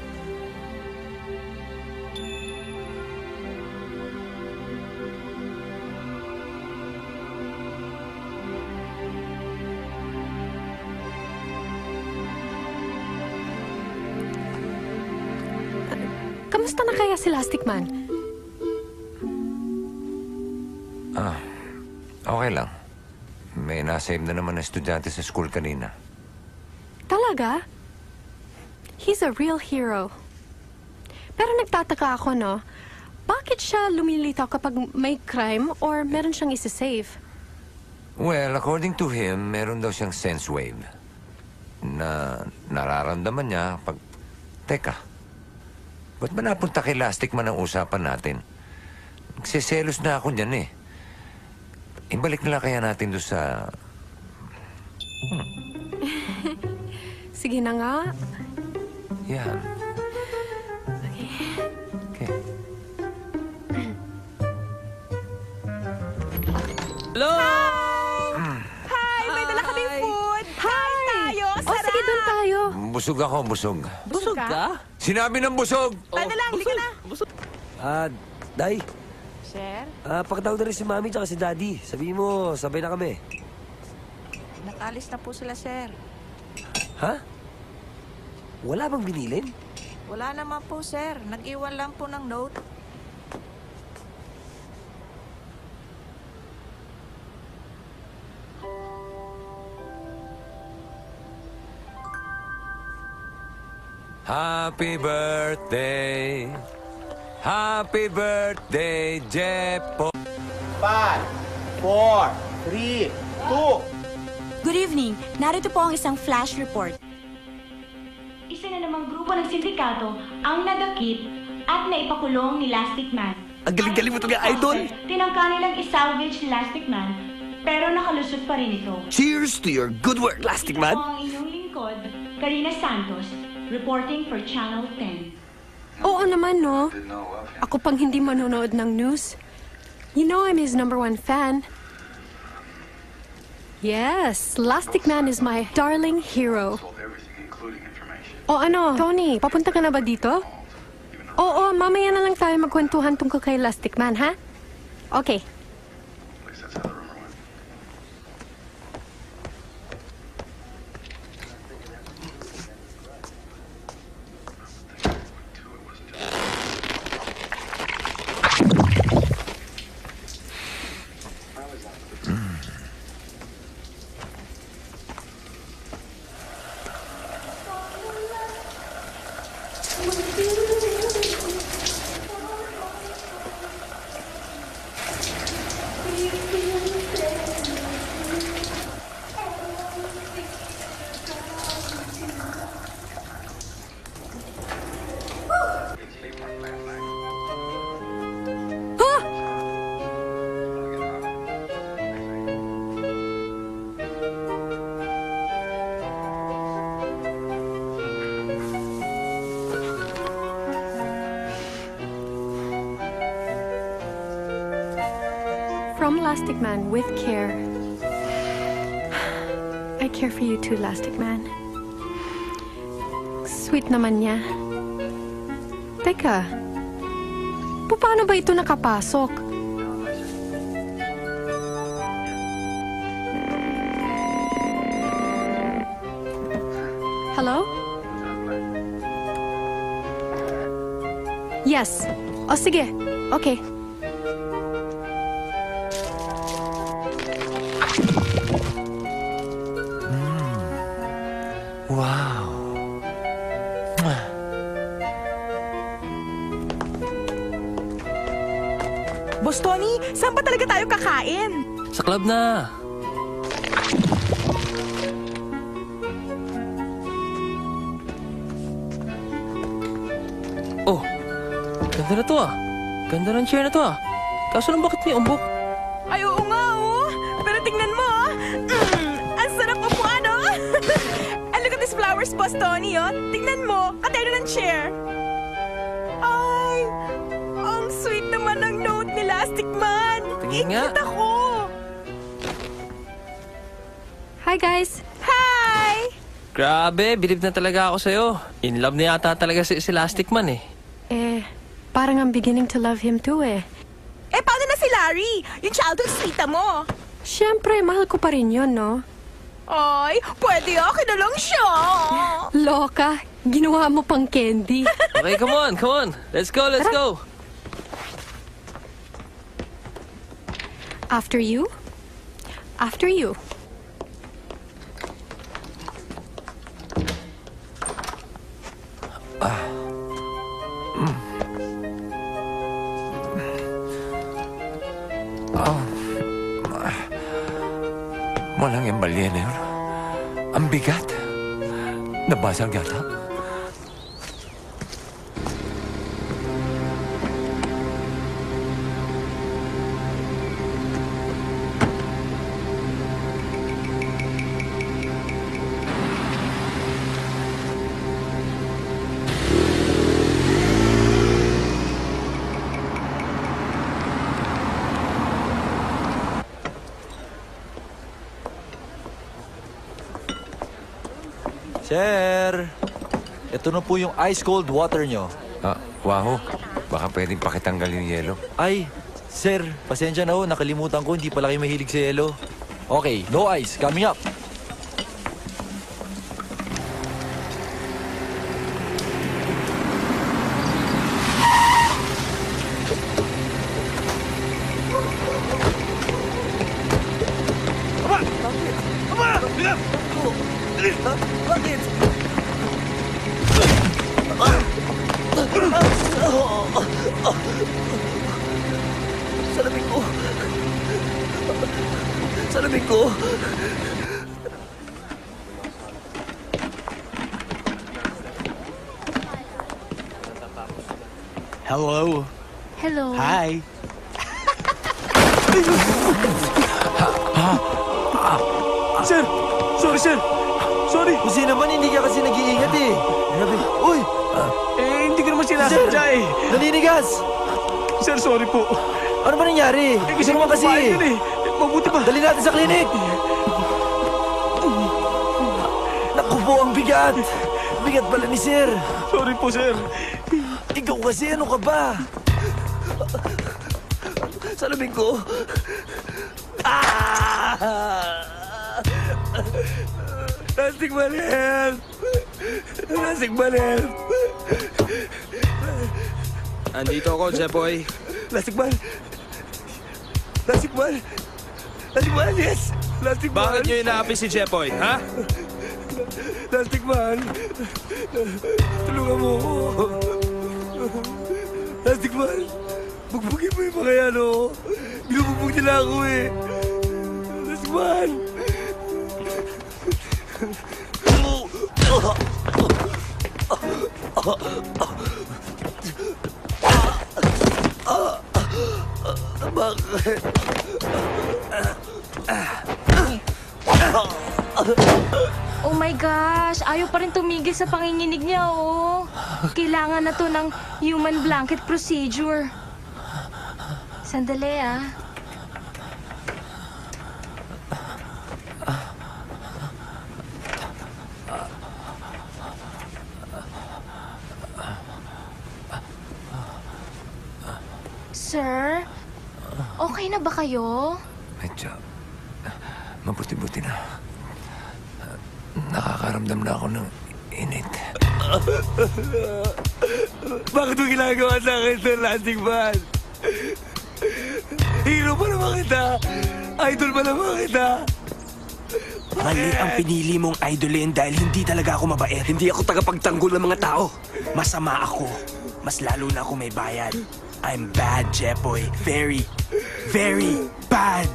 Kamusta na kaya si Lastic Man? Okay lang. May nasave na naman na estudyante sa school kanina. Talaga? He's a real hero. Pero nagtataka ako, no? Bakit siya lumilitaw kapag may crime or meron siyang isa-save? Well, according to him, meron daw siyang sense wave na nararamdaman niya pag... Teka, ba't ba napunta kay Lastic Man ang usapan natin? Nagsiselos na ako niyan eh. Ibalik na lang kaya natin doon sa... Sige na nga. Yan. Hello! Hi! May dala kaming food! Hi! Tayo! Oh, sige, doon tayo. Busog ako, busog. Busog ka? Sinabi ng busog! Tayo lang, hindi ka na. Day. Sir, Pakatawag na rin si Mami tsaka si Daddy. Sabihin mo, sabay na kami. nakalis na po sila, sir. Ha? Wala bang binilin? Wala naman po, sir. Nag-iwan lang po ng note. Happy birthday. Happy birthday, Jepo. 5, 4, 3, 2. Good evening. Narito po ang isang flash report. Isa na namang grupo ng sindikato ang nadakip at naipakulong ni Lastic Man. Ang galing-galing mo talaga, Idol! Tinangka nilang isalvage si Lastic Man, pero nakalusot pa rin ito. Cheers to your good work, Lastic Man! Ito ang inyong lingkod, Karina Santos, reporting for Channel 10. Oo naman, no? Ako pang hindi manonood ng news. You know I'm his #1 fan. Yes, Lastic Man is my darling hero. O ano, Tony, papunta ka na ba dito? Oo, mamaya na lang tayo magkwentuhan tungkol kay Lastic Man, ha? Okay. From Lastic Man with care. I care for you too, Lastic Man. Sweet naman niya. Teka, paano ba ito nakapasok? Hello? Yes. O sige, okay. Wow. Boss Tony, saan ba talaga tayo kakain? Sa club na. Oh, ganda na to ah. Ganda ng chair na to ah. Kaso lang bakit may umbok? Ay, oo nga, oh. Pero tingnan mo, ang sarap upuan, oh. And look at these flowers, Boss Tony, oh. Tingnan mo, katero ng chair. Ay, ang sweet naman ng note ni Lastic Man. Tingin nga. Ikit ako. Hi, guys. Hi! Grabe, bilib na talaga ako sa'yo. In love na yata talaga si Lastic Man eh. Parang I'm beginning to love him too eh. Paano na si Larry? Yung childhood sweeta mo. Siyempre, mahal ko pa rin yun, no? Ay, pwede akin na lang siya. Loka, ginawa mo pang candy. Okay, come on. Let's go. After you. Walang embalye na yun. Ang bigat. Nabasag yata. Sir, ito na po yung ice-cold water nyo. Waho. Baka pwedeng pakitanggal yung yelo. Ay, sir, pasensya na ho. Nakalimutan ko, hindi pala kayo mahilig sa yelo. Okay, no ice. Coming up. Ama! Bilang! Dali! Bakit? Salamig ko. Salamig ko. Hello. Hello. Hi. Sir! Sorry, sir! Sorry! Kasi naman, hindi ka kasi nag-iingat eh. Uy! Hindi ko naman sinasadya eh. Naninigas! Sir, sorry po. Ano ba nangyari? Kasi naman kasi eh. Mabuti pa. Dali natin sa klinik! Naku po, ang bigat! Bigat pala ni sir. Sorry po, sir. Ikaw kasi, ano ka ba? Salamig ko. Lastig man, help! Lastig man, help! Andito ako, Jepoy. Lastig man! Lastig man! Lastig man, yes! Lastig man! Bakit nyo inaapi si Jepoy, ha? Lastig man! Tulungan mo ako! Lastig man! Bugbugin mo yung mga yan, oh! Binubugbog nila ako, eh! Lastig man! Bakit? Oh my gosh, ayaw pa rin tumigil sa panginginig niya, oh. Kailangan na to ng human blanket procedure. Sandali, ah. Sir, okay na ba kayo? Medyo mabuti-buti na. Nakakaramdam na ako ng init. Bakit mo ginagawa sa akin ito, Lastig Man? Hero pa naman kita! Idol pa naman kita! Mali ang pinili mong idolin dahil hindi talaga ako mabait. Hindi ako tagapagtanggol ng mga tao. Masama ako. Mas lalo na ako may bayad. I'm bad, Jepoy. Very, very bad.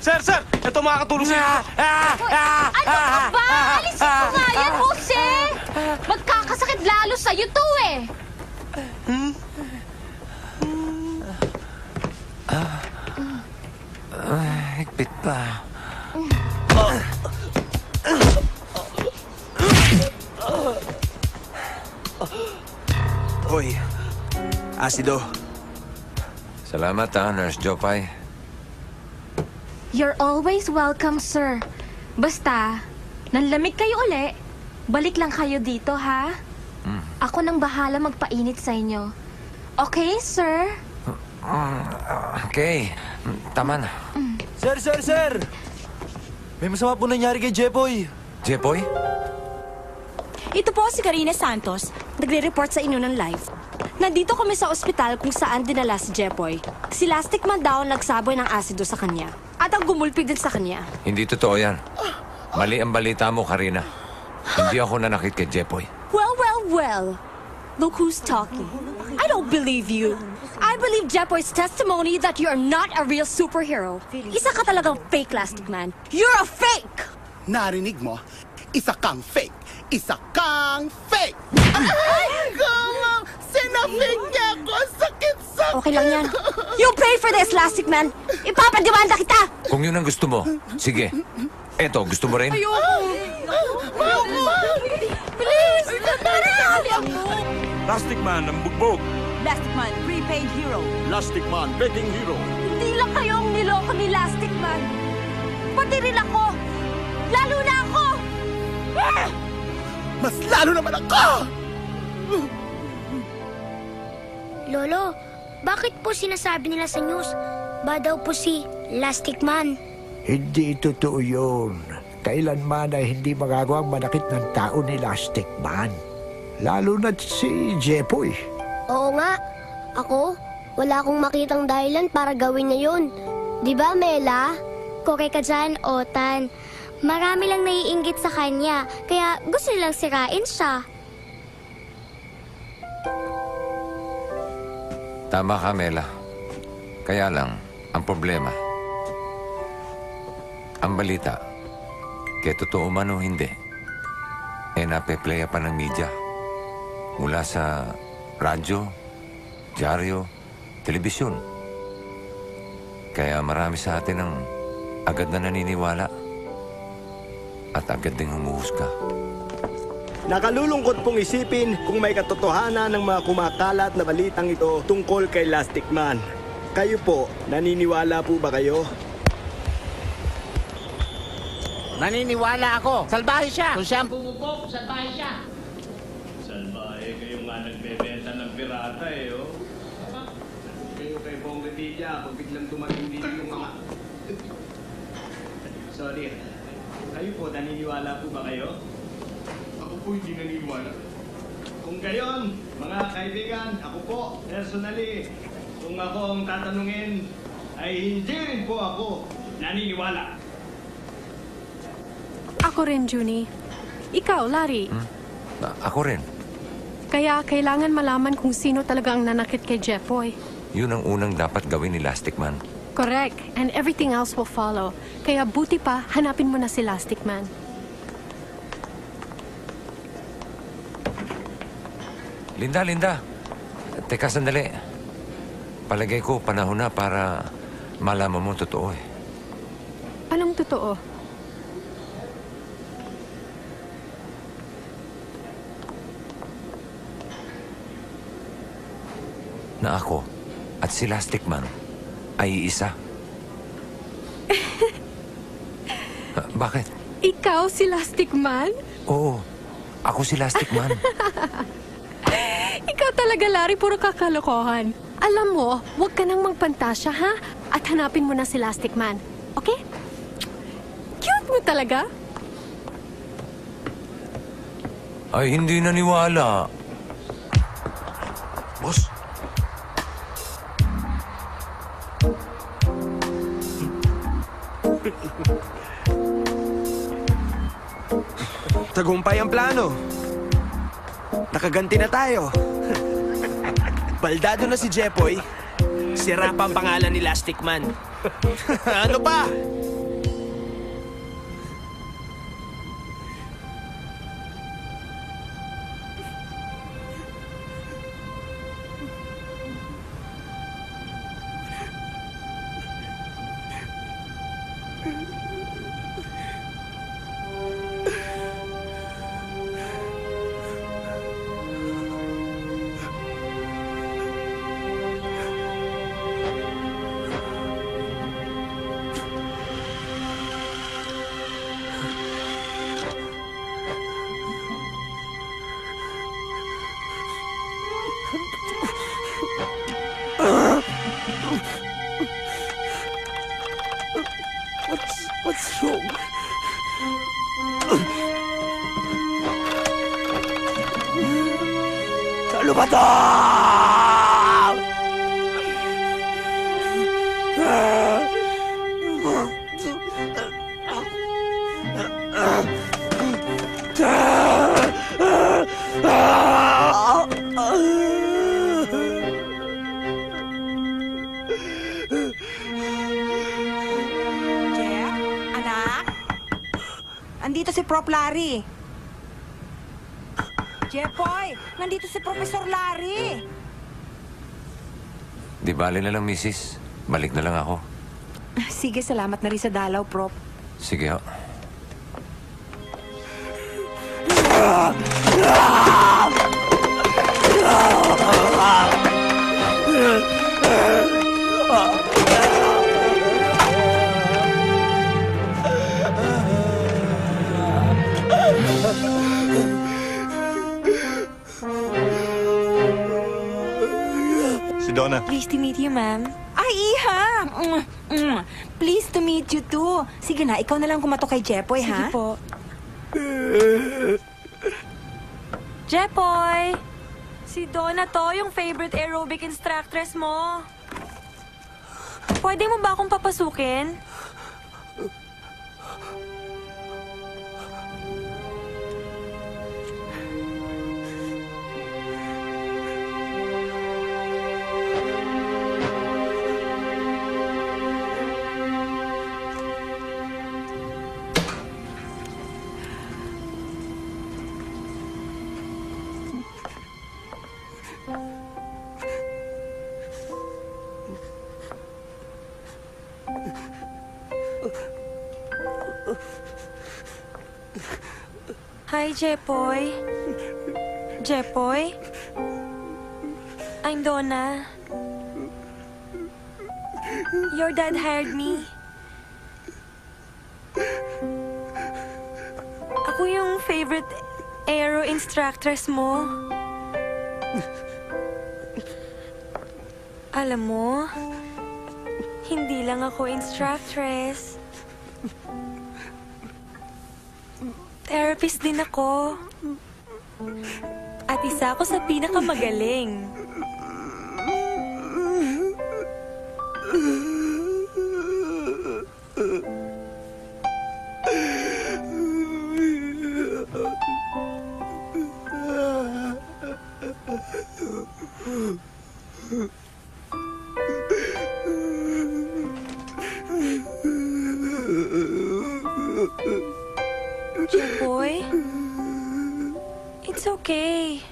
Sir, sir! Ito makakatulong sa inyo. Ano ka ba? Alisin mo nga yan, Jose! Magkakasakit lalo sa'yo to, eh! Higpit pa. Hoy, asido. Salamat Nurse Jopay. You're always welcome, sir. Basta, nanlamig kayo uli, balik lang kayo dito, ha? Ako nang bahala magpainit sa inyo. Okay, sir? Okay. Tama na. Sir! May masama po nangyari kay Jepoy. Jepoy? Ito po si Karina Santos, nagre-report sa inyo ng live. Nandito kami sa ospital kung saan dinala si Jepoy. Si Lastic Man daw nagsaboy ng asido sa kanya. At ang gumulpig din sa kanya. Hindi totoo yan. Mali ang balita mo, Karina. Hindi ako nanakit kay Jepoy. Well. Look who's talking. I don't believe you. I believe Jepoy's testimony that you're not a real superhero. Isa ka talagang fake, Lastic Man. You're a fake! Narinig mo? Isa kang fake! Isa kang fake! Gamang! Sinafake niya ako! Sakit-sakit! Okay lang yan. You pay for this, Lastic Man! Ipapadimanda kita! Kung yun ang gusto mo, sige. Eto, gusto mo rin? Please! Lastic Man ang bugbog. Lastic Man, prepaid hero. Lastic Man, begging hero. Hindi lang kayo ang niloko ni Lastic Man. Pati rin ako! Lalo na ako! Mas lalo naman ako! Lolo, bakit po sinasabi nila sa news, ba daw po si Lastic Man? Hindi totoo yun. Kailanman ay hindi magagawang manakit ng tao ni Lastic Man. Lalo na si Jepoy. Oo nga, Ako? Wala akong makitang dahilan para gawin niya yun. Di ba, Mela? Correct ka dyan, Otan. Marami lang naiinggit sa kanya, kaya gusto nilang sirain siya. Tama ka, Mela. Kaya lang, ang problema, ang balita, kaya totoo man o hindi, nape-playa pa ng media. Mula sa radyo, dyaryo, telebisyon. Kaya marami sa atin ang agad na naniniwala at agad ding humuhusga. Nakalulungkot pong isipin kung may katotohanan ng mga kumakalat na balitang ito tungkol kay Lastic Man. Kayo po, naniniwala po ba kayo? Naniniwala ako. Salbahe siya. Kung siya ang pumupok, salbahe siya. Salbahe, kayo nga nagbebenta ng pirata oh. Kayo kay Bong Revilla, pag biglang dumating dito yung mga... Sorry. Kayo po, naniniwala po ba kayo? Ako po hindi naniniwala. Kung gayon, mga kaibigan, ako po, personally, kung ako ang tatanungin, ay hindi rin po ako naniniwala. Ako rin, Junie. Ikaw, Larry. Ako rin. Kaya kailangan malaman kung sino talaga ang nanakit kay Jeffoy. Yun ang unang dapat gawin ni Lastic Man. Correct. And everything else will follow. Kaya buti pa, hanapin mo na si Lastic Man. Linda. Teka sandali. Palagay ko panahon na para malaman mo totoo eh. Anong totoo? Na ako at si Lastic Man ay isa. Bakit? Ikaw si Lastic Man? Oo, ako si Lastic Man. Ikaw talaga, Larry, puro kakalokohan. Alam mo, huwag ka nang magpantasya, ha? At hanapin mo na si Lastic Man. Okay? Cute mo talaga. Ay, hindi naniwala. Boss? Tagumpay ang plano. Nakaganti na tayo. Baldado na si Jeffoy. Sira pa ang pangalan ni Lastic Man. Ano pa? What's wrong? Ano ba to? Andito si Prof. Larry. Jeffoy, nandito si Professor Larry. Di bali na lang, Mrs. Balik na lang ako. Sige, salamat na rin sa dalaw, Prof. Sige, ho. Si Donna. Pleased to meet you, ma'am. Ay, Iha! Pleased to meet you, too. Sige na, ikaw na lang kumato kay Jeffoy, ha? Sige po. Jeffoy! Si Donna to, yung favorite aerobic instructress mo. Pwede mo ba akong papasukin? Hi, Jepoy. Jepoy? I'm Donna. Your dad hired me. Ako yung favorite aero instructress mo. Alam mo, hindi lang ako instructress. Therapist din ako. At isa ako sa pinakamagaling. Boy, it's okay.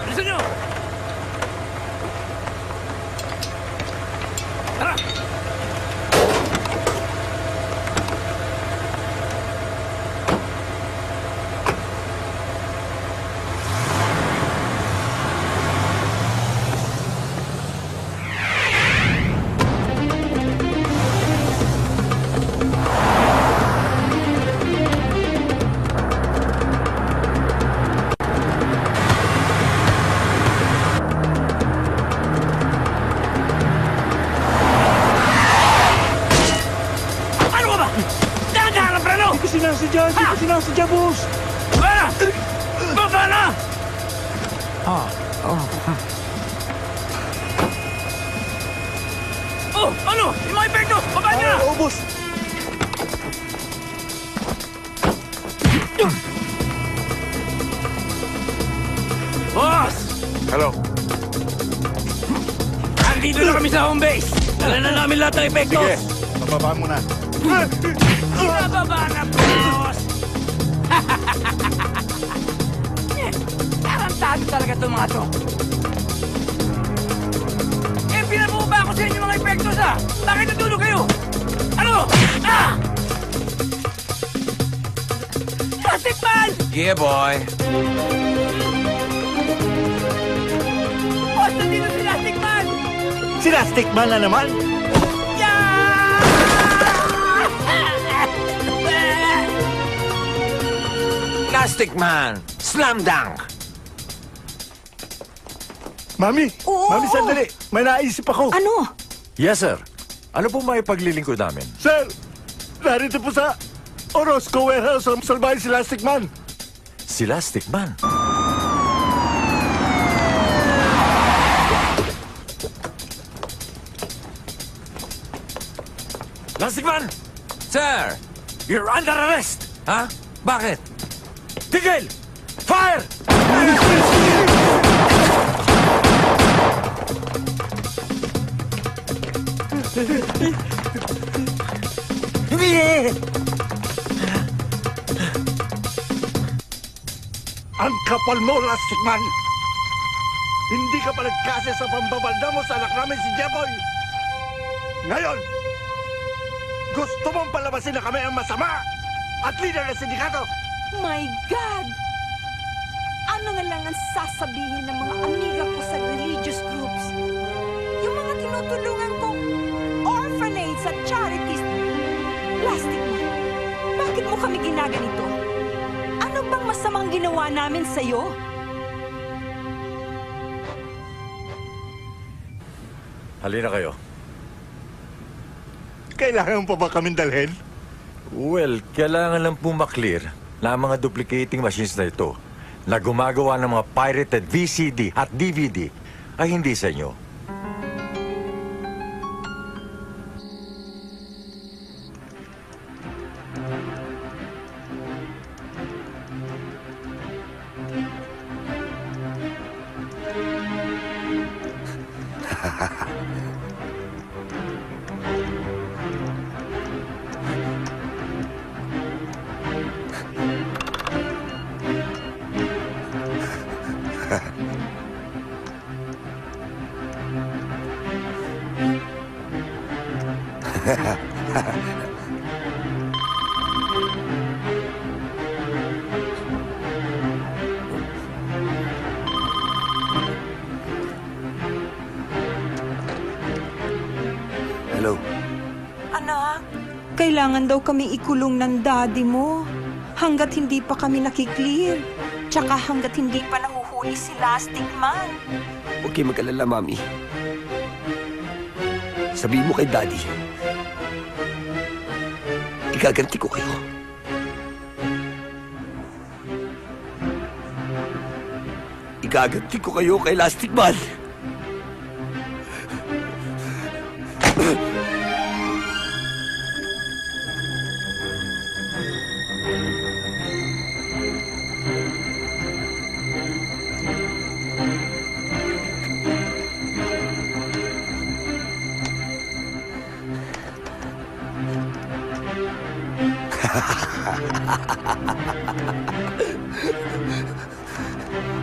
Bilisan nyo! Tara! Sinasadya, boss! Baba! Baba na! Oh, ano? Yung mga epekto! Baba niya! Oo, boss! Boss! Hello? Andito na kami sa home base! Dala na namin lahat ng epektos! Sige, bababa mo na. Bababa na, boss! Tarantado talaga itong mga to. Eh, pinababa ko sa inyo mga epektos, ha? Bakit natulog kayo? Ano? Ah! Plastic Man! Yeah, boy. Boss, nandito si Plastic Man! Si Plastic Man na naman? Plastic Man! Slam dunk! Mami! Mami, sandali! May naisip ako! Ano? Yes, sir. Ano po may paglilingkod namin? Sir! Narito po sa Orozco Warehouse ang salbahin si Plastic Man! Si Plastic Man? Plastic Man! Sir! You're under arrest! Ha? Bakit? Tigil! Fire! Ang kapal mo, Plastic Man! Hindi ka pa nagkasi sa pambabalda mo sa anak namin si Jeboy! Ngayon, gusto mong palabasin na kami ang masama at leader ng sindikato! My God! Ano na lang ang sasabihin ng mga amiga ko sa religious groups? Yung mga tinutulungan kong orphanage at charities. Plastic Man, bakit mo kami ginaganito? Ano bang masamang ginawa namin sa'yo? Halina kayo. Kailangan pa ba kaming dalhin? Well, kailangan lang po maklear na ang mga duplicating machines na ito na gumagawa ng mga pirated VCD at DVD ay hindi sa inyo. Hello? Anak, kailangan daw kaming ikulong ng daddy mo hanggat hindi pa kami nakiklear. Tsaka hanggat hindi pa nahuhuli si Lastic Man. Huwag kayo mag-alala, Mami. Sabihin mo kay Daddy, igaganti ko kayo. Igaganti ko kayo kay Lastic Man.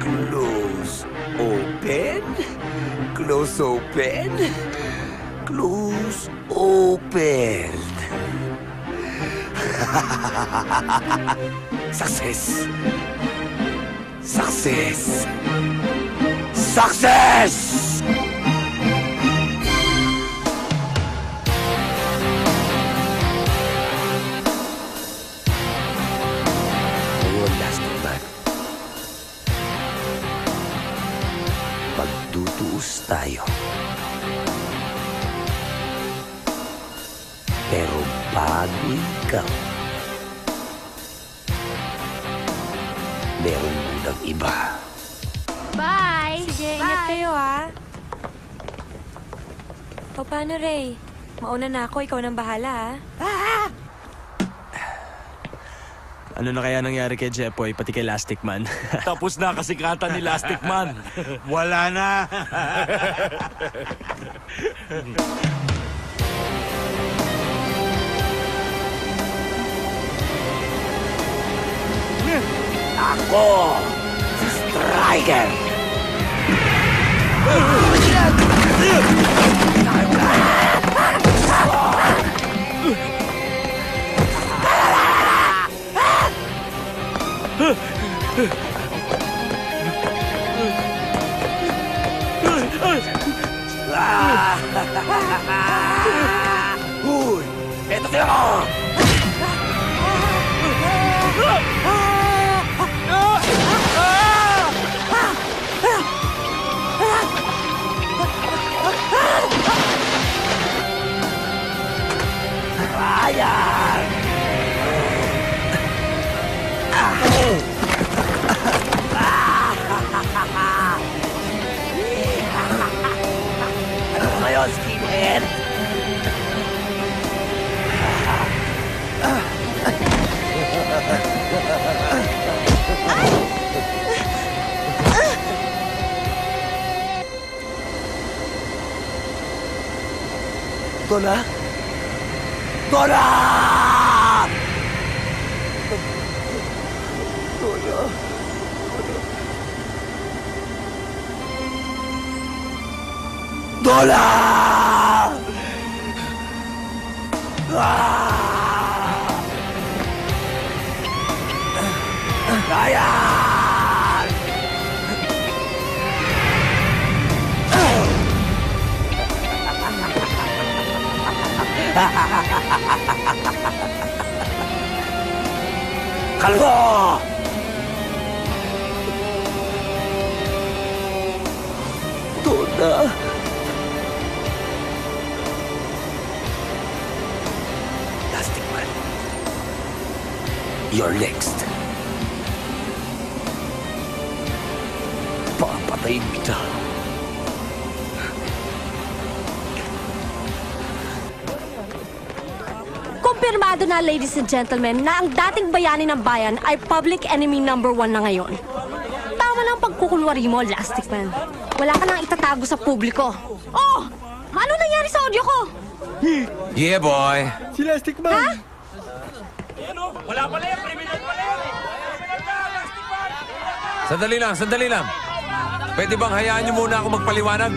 Close open. Close open. Close open. Success. Success. Success! Ngayon, Lastic Man. Magtutuos tayo. Pero bago ikaw, meron munang iba. Bye! Sige, ingat kayo ha. O paano, Ray? Mauna na ako, ikaw nang bahala ha. Ano na kaya nangyari kay Jepoy, pati kay Lastic Man? Tapos na kasikatan ni Lastic Man. Wala na. Ako, si Striker. Uy, eto sila! Ayan! Ano ngayon, skinhead? Donna? Donna! Donna? Donna! Ayan! Kalbo! Donna? Man. You're next. Papatayin kita. Kumpirmado na, ladies and gentlemen, na ang dating bayani ng bayan ay public enemy number 1 na ngayon. Tama lang pagkukulwari mo, Lastic Man. Wala ka nang itatago sa publiko. Oh! Ano nangyari sa audio ko? Yeah, boy. Si Lastic Man. Ha? Wala pala yan! Criminal pala yan! Sandali lang. Pwede bang hayaan niyo muna ako magpaliwanag?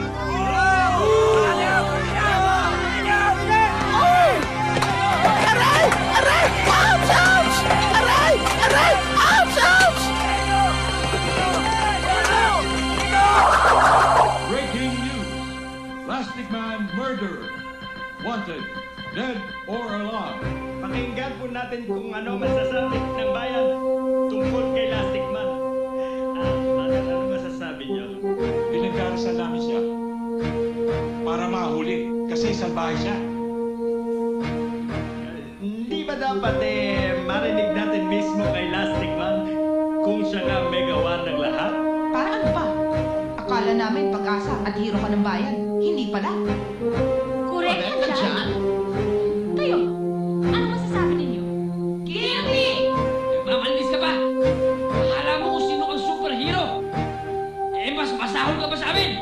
Aray! Ouch! Ouch! Aray! Aray! Ouch! Ouch! Breaking news. Plastic Man murderer. Wanted. Dead or alive. Pakinggan po natin kung ano masasabi ng bayan tungkol kay Lastic Man. Ano masasabi niyo? Pinagdarasal namin siya. Para mahuli. Kasi salbahe siya. Hindi ba dapat marinig natin mismo kay Lastic Man kung siya nga may gawa ng lahat? Para ano pa? Akala namin pag-asa at hero ka ng bayan. Hindi pala. Correct yan dyan. Kayo, ano masasabi ninyo? Guilty! Nagmamalis ka ba? Akala mo kung sino kang superhero? Mas masahol ka ba sa amin?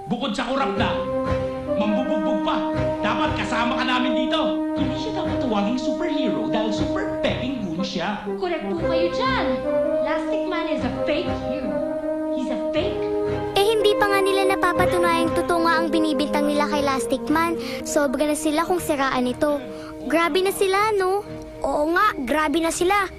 Bukod sa kurap na, mambubugbog pa. Dapat kasama ka namin dito. Hindi siya dapat tawaging superhero dahil super peking goon siya. Correct po kayo dyan. Lastic Man is a fake hero. He's a fake. Hindi pa nga nila napapatunayang totoo nga ang binibintang nila kay Lastic Man. Sobra na sila kung siraan ito. Grabe na sila, no? Oo nga, grabe na sila.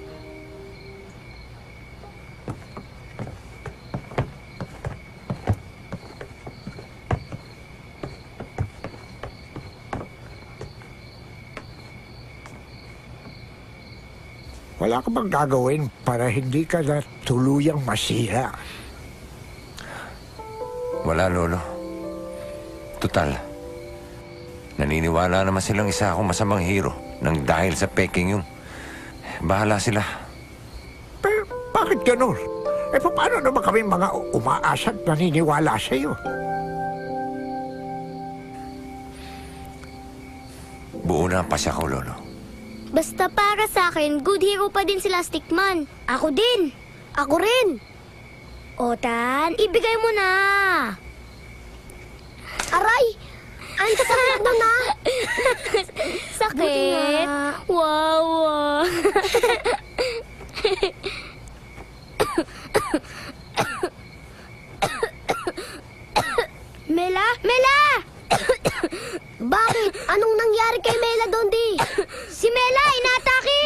Wala ka bang gagawin para hindi ka na tuluyang masira? Wala, Lolo. Total. Naniniwala naman silang isa akong masamang hero nang dahil sa peking yung... Bahala sila. Pero bakit ganun? Paano naman kami mga umaasa at naniniwala sa iyo? Buo na ang pasya ko, Lolo. Basta para sa akin, good hero pa din si Lastic Man. Ako din. Ako rin. Otan, ibigay mo na. Aray! Ang sakit mo na. Sakit? Wow. Mela? Mela! Bakit? Anong nangyari kay Mela, Dondi? Si Mela, inatake!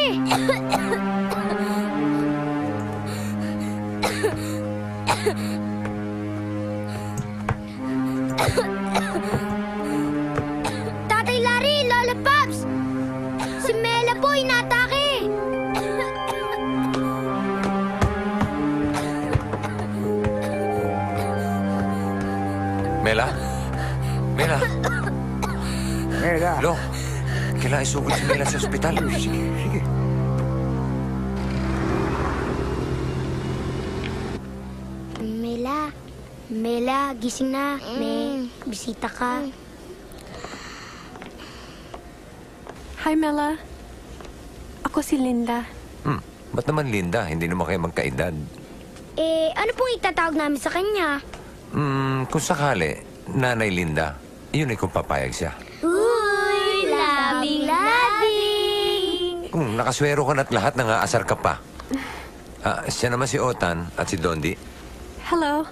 Tatay Larry, Lola Pops! Si Mela po, inatake! Mela? Mela? Mela? Lo, kailangan isugod si Mela sa ospital. Sige. Mela, gising na. May bisita ka. Hi, Mela. Ako si Linda. Ba't naman Linda? Hindi naman kayo magkaedad. Ano pong itatawag namin sa kanya? Kung sakali, Nanay Linda, yun ay kung papayag siya. Uy, labing-labing! Kung nakaswero ka na't lahat nangaasar ka pa. Siya naman si Otan at si Dondi. Hello.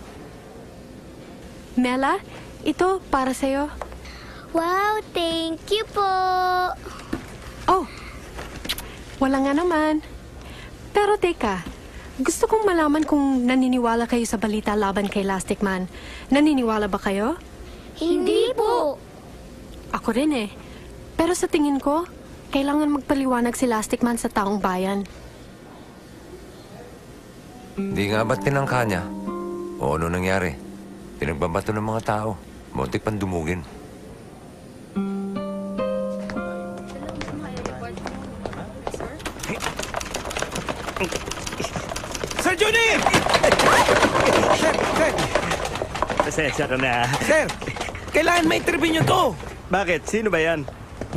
Mela, ito para sa'yo. Wow, thank you po. Oh, wala nga naman. Pero teka, gusto kong malaman kung naniniwala kayo sa balita laban kay Lastic Man. Naniniwala ba kayo? Hindi po. Ako rin eh. Pero sa tingin ko, kailangan magpaliwanag si Lastic Man sa taong bayan. Di nga ba't tinangka niya? O ano nangyari? Pinagbabato ng mga tao. Muntik pang dumugin. Sir Johnny! Sir! Pasensya ka na. Sir! Kailangan ma-interview nyo to! Bakit? Sino ba yan?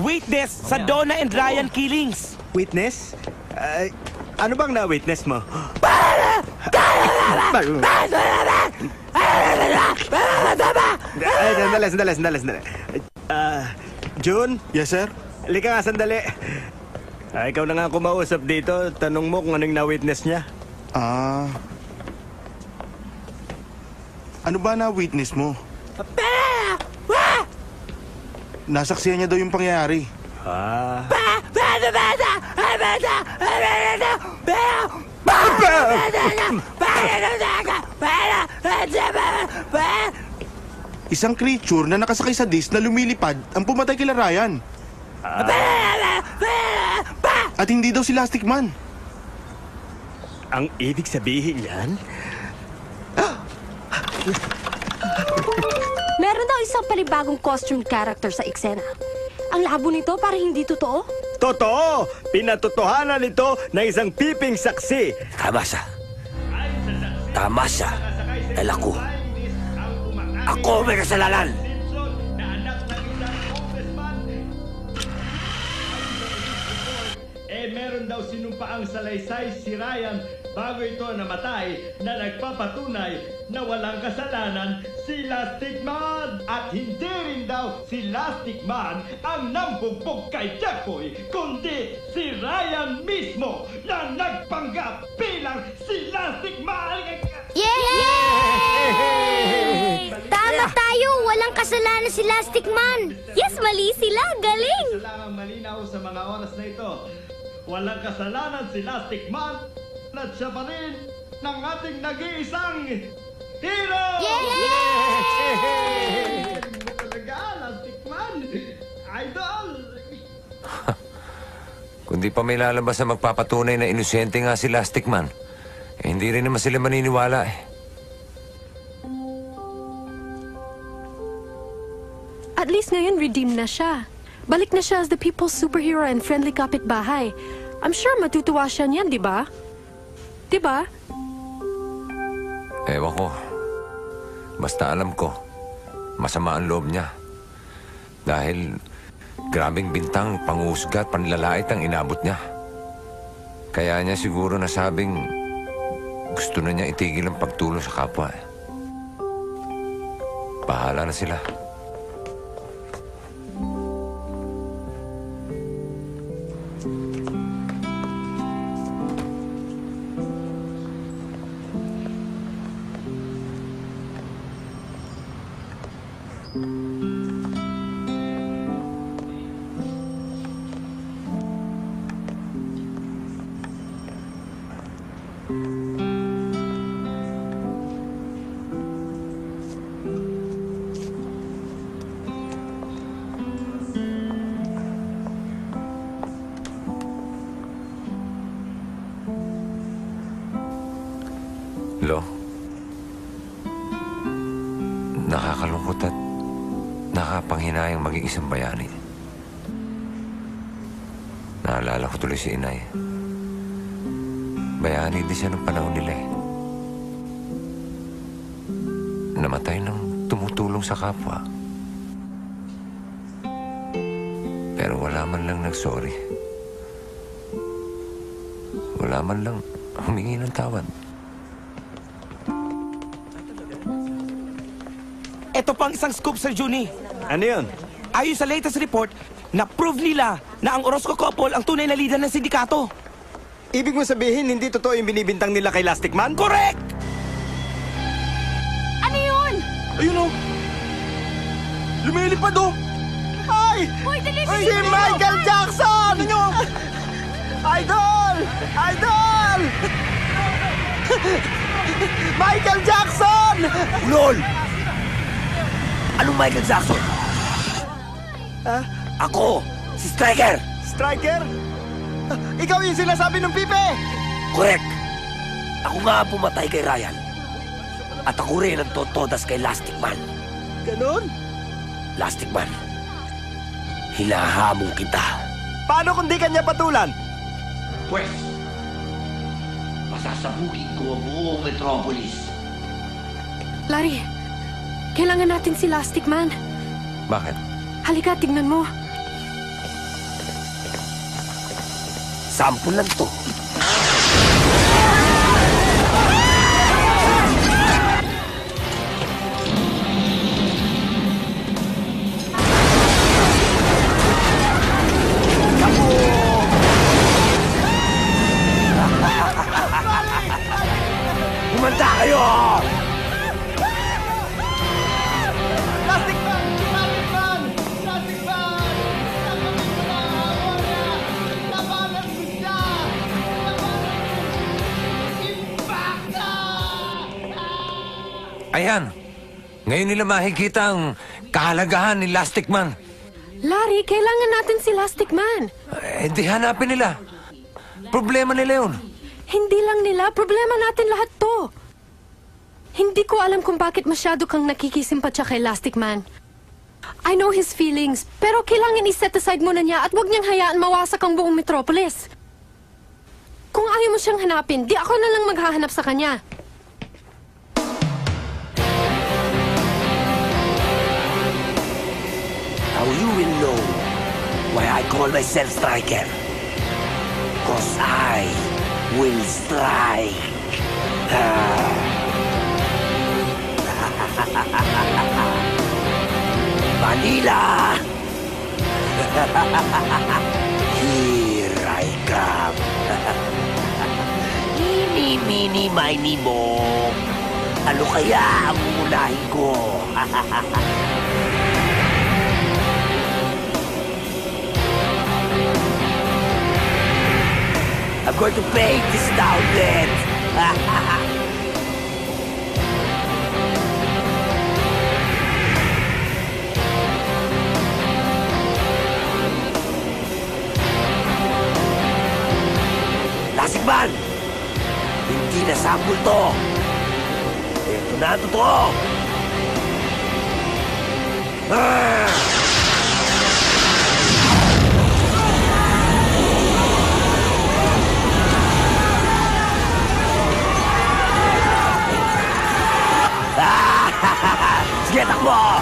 Witness sa Donna and Ryan killings! Witness? Ano bang na-witness mo? Sandali. June? Yes, sir? Halika nga, sandali. Ikaw na nga kumausap dito. Tanong mo kung anong na-witness niya. Ano ba na-witness mo? Nasaksihan niya daw yung pangyayari. Isang creature na nakasakay sa disc na lumilipad ang pumatay kila Ryan. At hindi daw si Lastic Man. Ang ibig sabihin yan? Meron daw isang panibagong costume character sa eksena. Ang labo nito para hindi totoo. Totoo! Pinatotohanan ito ng isang piping saksi. Tama siya. Tama siya. Dahil ako may kasalanan. Meron daw sinumpaang salaysay si Ryan bago ito namatay na nagpapatunay na walang kasalanan si Lastic Man. At hindi rin daw si Lastic Man ang nambugbog kay Jeffoy, kundi si Ryan mismo na nagpanggap bilang si Lastic Man. Yay! Tama tayo! Walang kasalanan si Lastic Man! Yes, mali sila! Galing! Isa lang ang malinaw sa mga oras na ito. Walang kasalanan si Lastic Man at siya pa rin ng ating nag-iisang hero! Yay! Talaga, Lastic Man! Idol! Kundi pa may lalabas na magpapatunay na inosente nga si Lastic Man. Hindi rin naman sila maniniwala eh. At least ngayon redeem na siya. Balik na siya as the people's superhero and friendly kapitbahay. I'm sure matutuwa siya niyan, di ba? Di ba? Ewan ko. Basta alam ko, masama ang loob niya. Dahil grabing bintang, pangusgat, panlalait ang inabot niya. Kaya niya siguro nasabing gusto na niya itigil ang pagtulong sa kapwa. Bahala na sila. Lo, nakakalungkot at nakapanghinayang maging isang bayani. Naalala ko tuloy si Inay. Bayani din siya ng panahon nila eh. Namatay nang tumutulong sa kapwa. Pero wala man lang nagsorry. Wala man lang humingi ng tawad. Ito pang isang scoop, Sir Juni. Ano yun? Ayon sa latest report, na-prove nila na ang Orozco couple ang tunay na leader ng sindikato. Ibig mo sabihin, hindi totoo yung binibintang nila kay Lastic Man? Correct! Ano yun? Ayun o! Lumilipad o! Ay! Hoy, dali! Si Michael Jackson! Ano nyo? Idol! Idol! Michael Jackson! Ulol! Anong Michael Jackson? Ako, si Striker! Striker? Ikaw yung sinasabi ng pipe! Correct! Ako nga ang pumatay kay Ryan. At ako rin ang totodas kay Lastic Man. Ganon? Lastic Man, hinahamon kita. Paano kung di kanya patulan? Pwes, pasasabugin ko ang buong Metropolis. Larry, kailangan natin si Elastic Man. Bakit? Halika, tignan mo. Sample lang to. Kumanta kayo! Plastic Man! Plastic Man! Plastic Man! Nagpapit ko na ang Warrior! Nabalas ko siya! Impacta! Ayan. Ngayon nila makikita ang kahalagahan ni Elastic Man. Larry, kailangan natin si Elastic Man. Di hanapin nila. Problema nila yun. Hindi lang nila, problema natin lahat to. Hindi ko alam kung bakit masyado kang nakikisimpatya kay Elastic Man. I know his feelings, pero kailangan i-set aside muna niya at huwag niyang hayaan mawasak ang buong Metropolis. Kung ayaw mo siyang hanapin, di ako na lang maghahanap sa kanya. Now you will know why I call myself Striker. 'Cause I will strike. Manila! Here I come. Mini, mini, mini mo. Ano kaya ang uunahin ko? I'm going to paint this town red. Elastic Man! Hindi na sample to. Ito na ang totoo. Sige, takbo!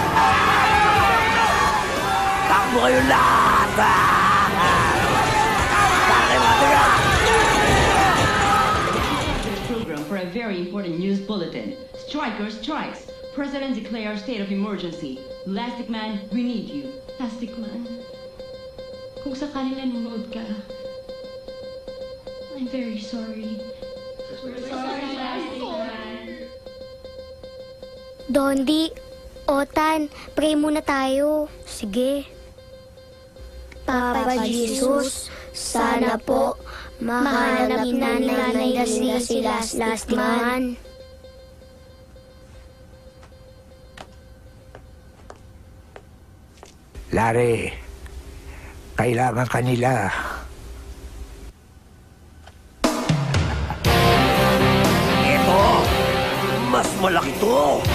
Takbo kayo lahat! Bakit matiga? Program for a very important news bulletin. Striker strikes. President declares state of emergency. Elastic Man, we need you. Elastic Man, kung sakali nanonood ka, I'm very sorry. We're sorry, Elastic Man. Dondi, Otan, pray muna tayo. Sige. Papa Jesus, sana po mahanap na nanay si Elastic Man. Larry, kailangan kanila. Ito! Mas malaki to!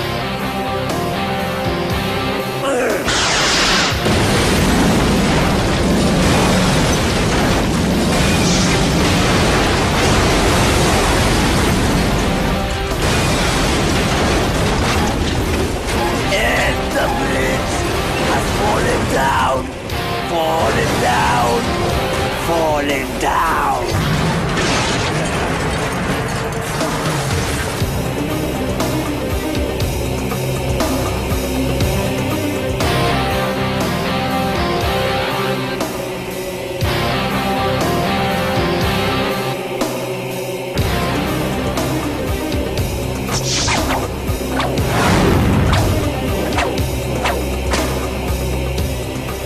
And the bridge has fallen down, fallen down, fallen down.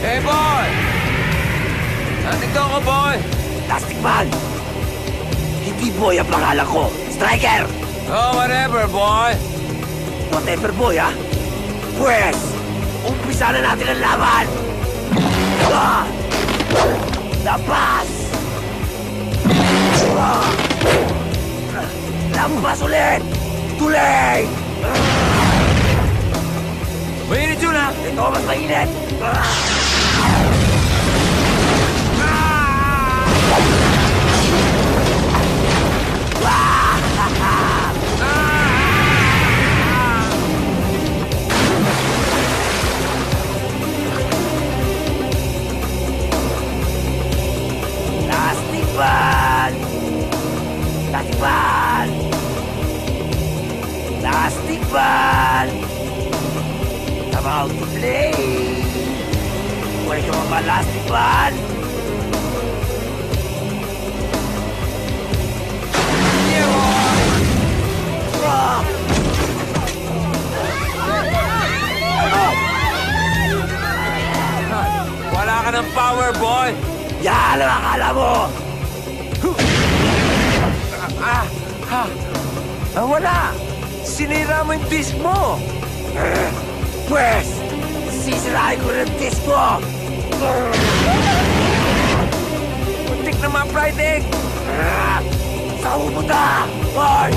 Hey, boy! Nandito ako, boy! Elastic Man! Hindi boy ang pangalan ko. Striker! Oh, whatever, boy! Whatever, boy, ha? Pues, umpisa na natin ang laban! Labas! Labas ulit! Tuloy! Mainit yun, ha? Ito, mas mainit! Ah! Plastic Man! Plastic Man! About to play! Pwede mo ba, Plastic Man? Yeah, boy! Wala ka ng power, boy! Yan ang akala mo! Wala! Sinira mo yung disc mo! Pwes! Sisirahin ko rin ang disc mo! Muntik na ma-fried egg! Saan mo punta? Boy!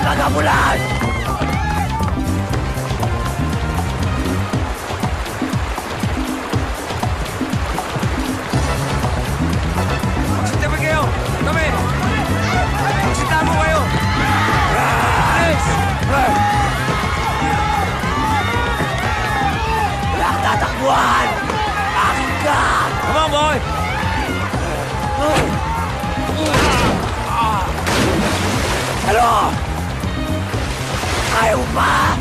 Magamulan! Magsitabi kayo! Kami! Magsitamo kayo! Alis! Wala kang tatakbuhan! Akin ka! Come on, boy! Ano? Ayaw pa!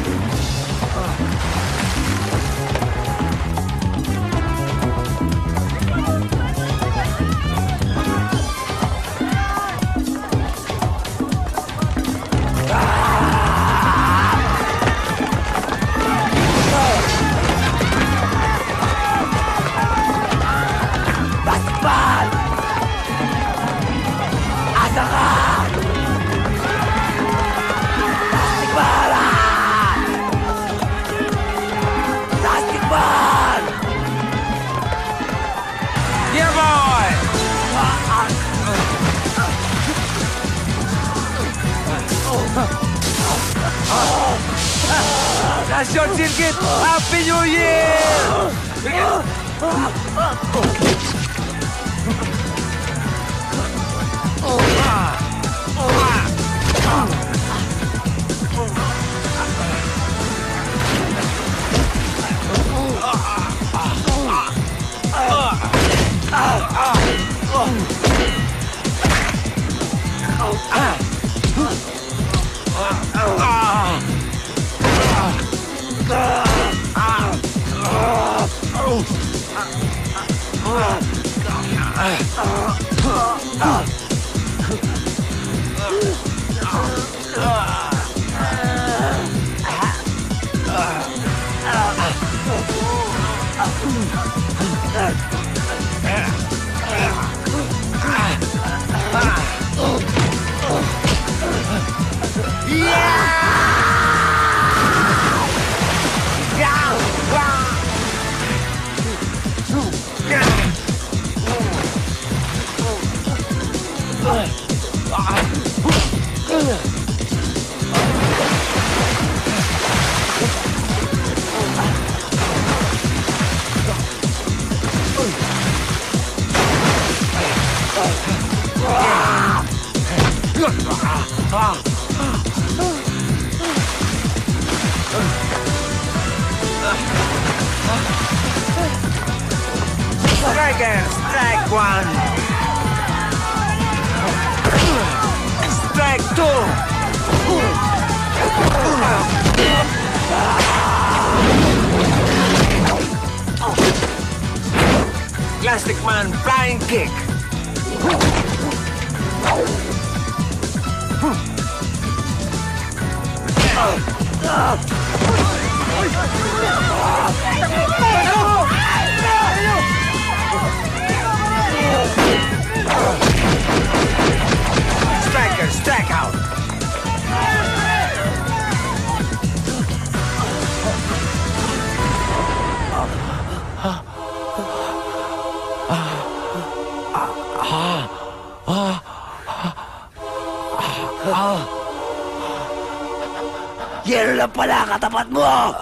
Baspan! Asa ka? Yeah, boy! National Circuit! Happy New Year! Striker, strike one. Strike two. Plastic Man flying kick. Striker, strike out. Yan lang pala katapat mo!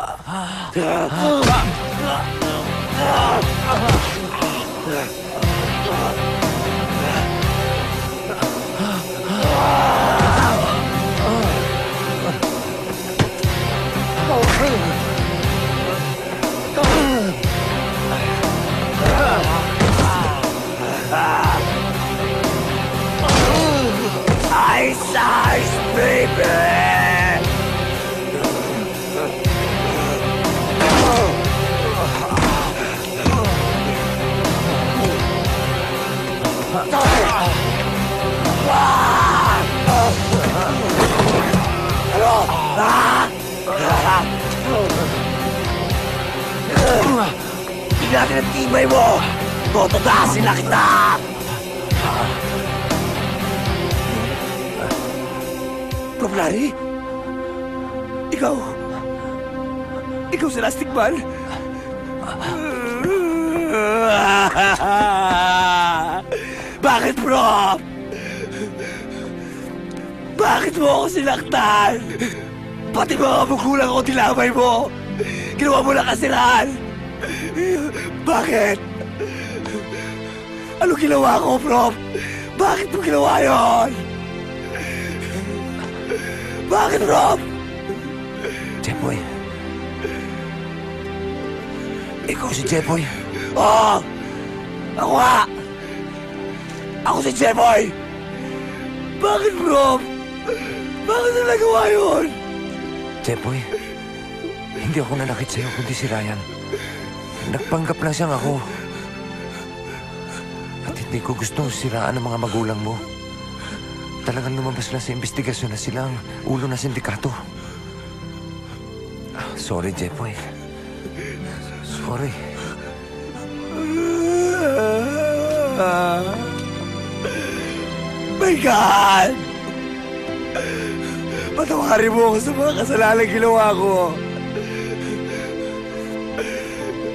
Tingnan ang tibay mo! Totadasin na kita! Prof. Larry? Ikaw si Elastic Man? Bakit, Prof? Bakit mo ako sinaktan? Pati mga magulang ko tinamay mo. Ginawa mo lang kasiraan. Bakit? Ano ginawa ko, Prof? Bakit mo ginawa yun? Bakit, Prof? Jepoy. Ikaw si Jepoy? Oo! Ako nga! Ako si Jepoy! Bakit, Prof? Bakit na nagawa yun? Jepoy, hindi ako nanakit sa'yo kundi si Ryan. Nagpanggap lang siyang ako. At hindi ko gusto siraan ang mga magulang mo. Talagang lumabas lang sa investigasyon na sila ang ulo ng sindikato. Sorry, Jepoy. Sorry. My God! Patawarin mo ako sa mga kasalanan ginawa ko.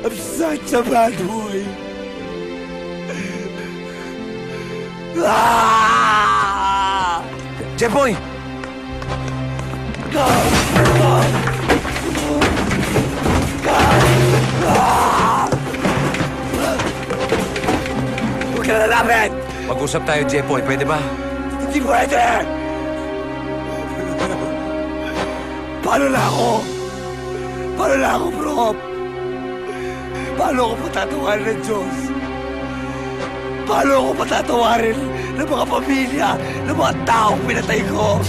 I'm such a bad boy. Jepoy! Huwag ka na lalapit! Mag-usap tayo, Jepoy. Pwede ba? Hindi pwede! Paano na ako? Paano na ako, Prof? Paano ako patatawarin ng Diyos? Paano ako patatawarin ng mga pamilya, ng mga taong pinatay ko?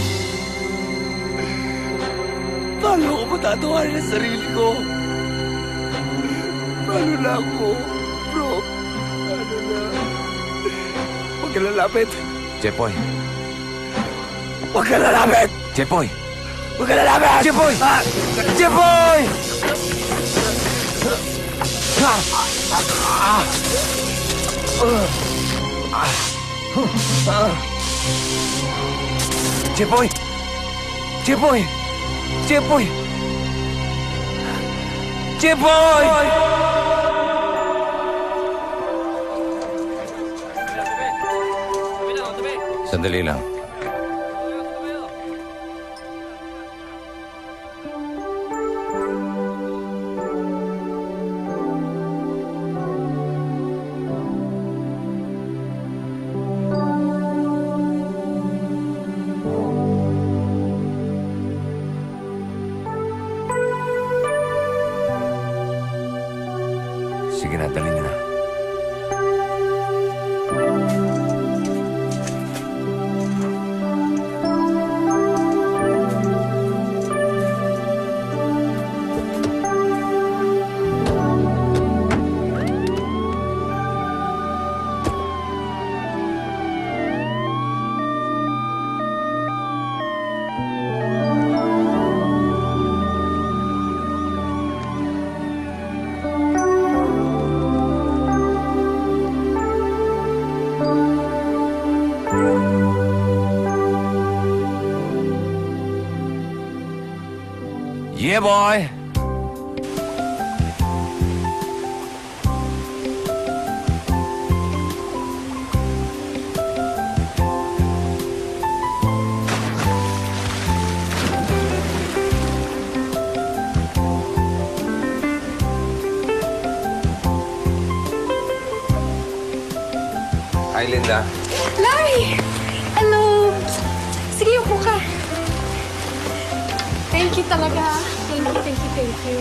Paano ako patatawarin ng sarili ko? Paano na ako, Prof? Paano na? Huwag ka lalapit. Jepoy. Huwag ka lalapit! Jepoy! Huwag ka lalapit! Jepoy! Jepoy! Jepoy! Jepoy! Jepoy! Jepoy! Sandali lang. Sige na, dali niyo na. Yeah, boy! Hi, Linda. Larry! Hello! Sige, upo ka. Thank you talaga. Thank you.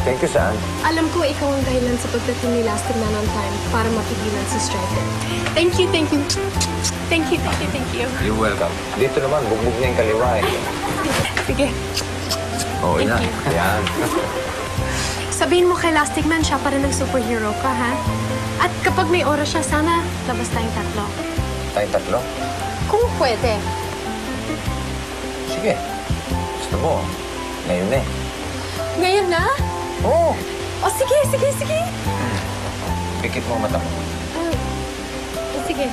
Thank you, saan? Alam ko ikaw ang dahilan sa pagdating ni Elastic Man on time para mapigilan si Striker. Thank you. Thank you. You're welcome. Dito naman, bugbog niya yung kaliwa eh. Sige. Oo, Thank yan. you. Yan. Sabihin mo kay Elastic Man, siya pa rin ang superhero ka, ha? At kapag may oras siya, sana labas tayong tatlo. Tayong tatlo? Kung pwede. Sige. Gusto mo. Ngayon na eh. Ngayon na? Oo. O sige, sige, sige. Pikit mo ang mata mo. Sige.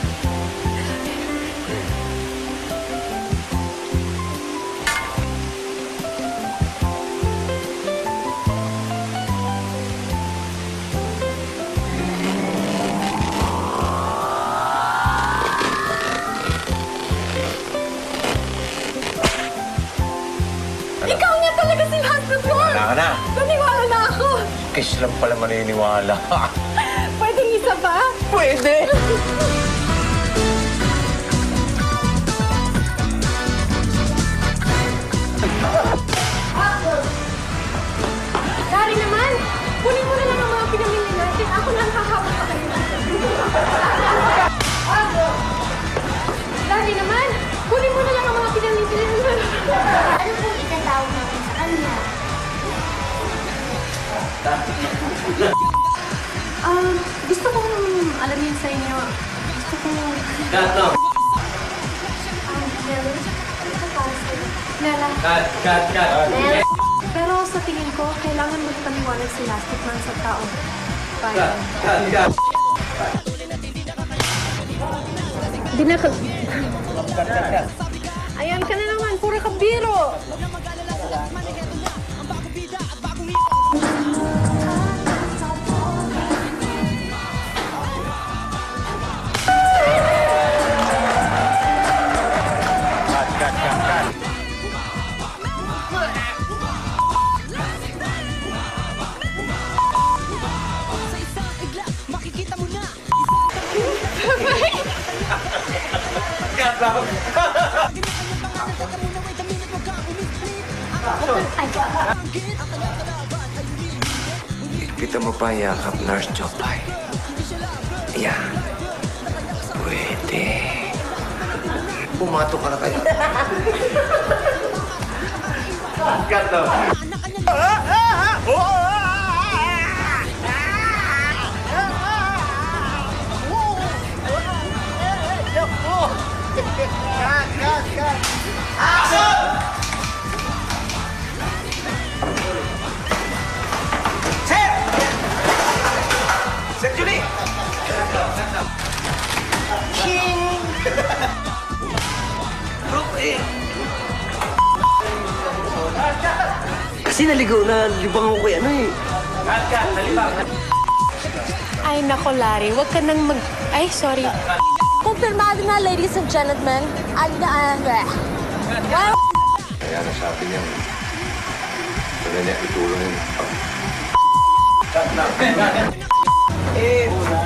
Ikaw niya talaga si Husband mo! Wala ka na. Naniwala na ako! Kiss lang pala maniniwala. Pwedeng isa pa? Pwede! Dari naman! Kunin mo na lang ang mga pinamili natin. Ako na ang hahawak sa kanila. Dari naman! Kunin mo na lang ang mga pinamili natin. Ano pong itatawag namin sa kanya? Gusto kong alamin sa inyo. Gusto kong... Gato. Nela. Cut. Nela. Pero sa tingin ko, kailangan magpaliwanag si Lastic Man sa tao. Bayan. Cut. Ayan ka na naman, pura ka biro. Kita mo pa yakap, Nurse Jopay. Yan. Pwede. Pumato ka na kayo. Gato. Set Julie! King! Bro, kasi naligaw na libang ako kay ano eh. Nalibang. Ay, nako, Larry. Huwag ka nang mag... Ay, sorry. Kumpirmado na, ladies and gentlemen. Kaya nasabi niya, wala niya itulong yun.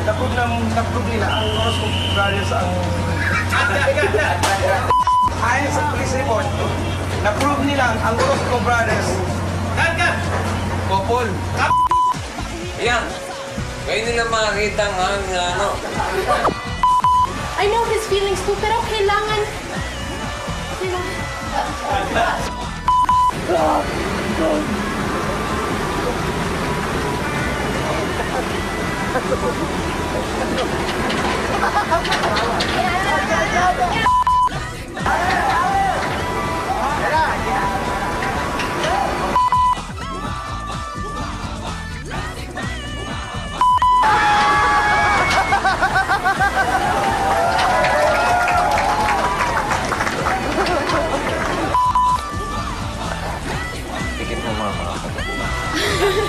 Na-prove nila ang Orozco Brothers ang... Ayon sa police report, na-prove nila ang Orozco Brothers. Couple. Yan. Ngayon nila makakita nga ano. I know his feelings too, pero kailangan...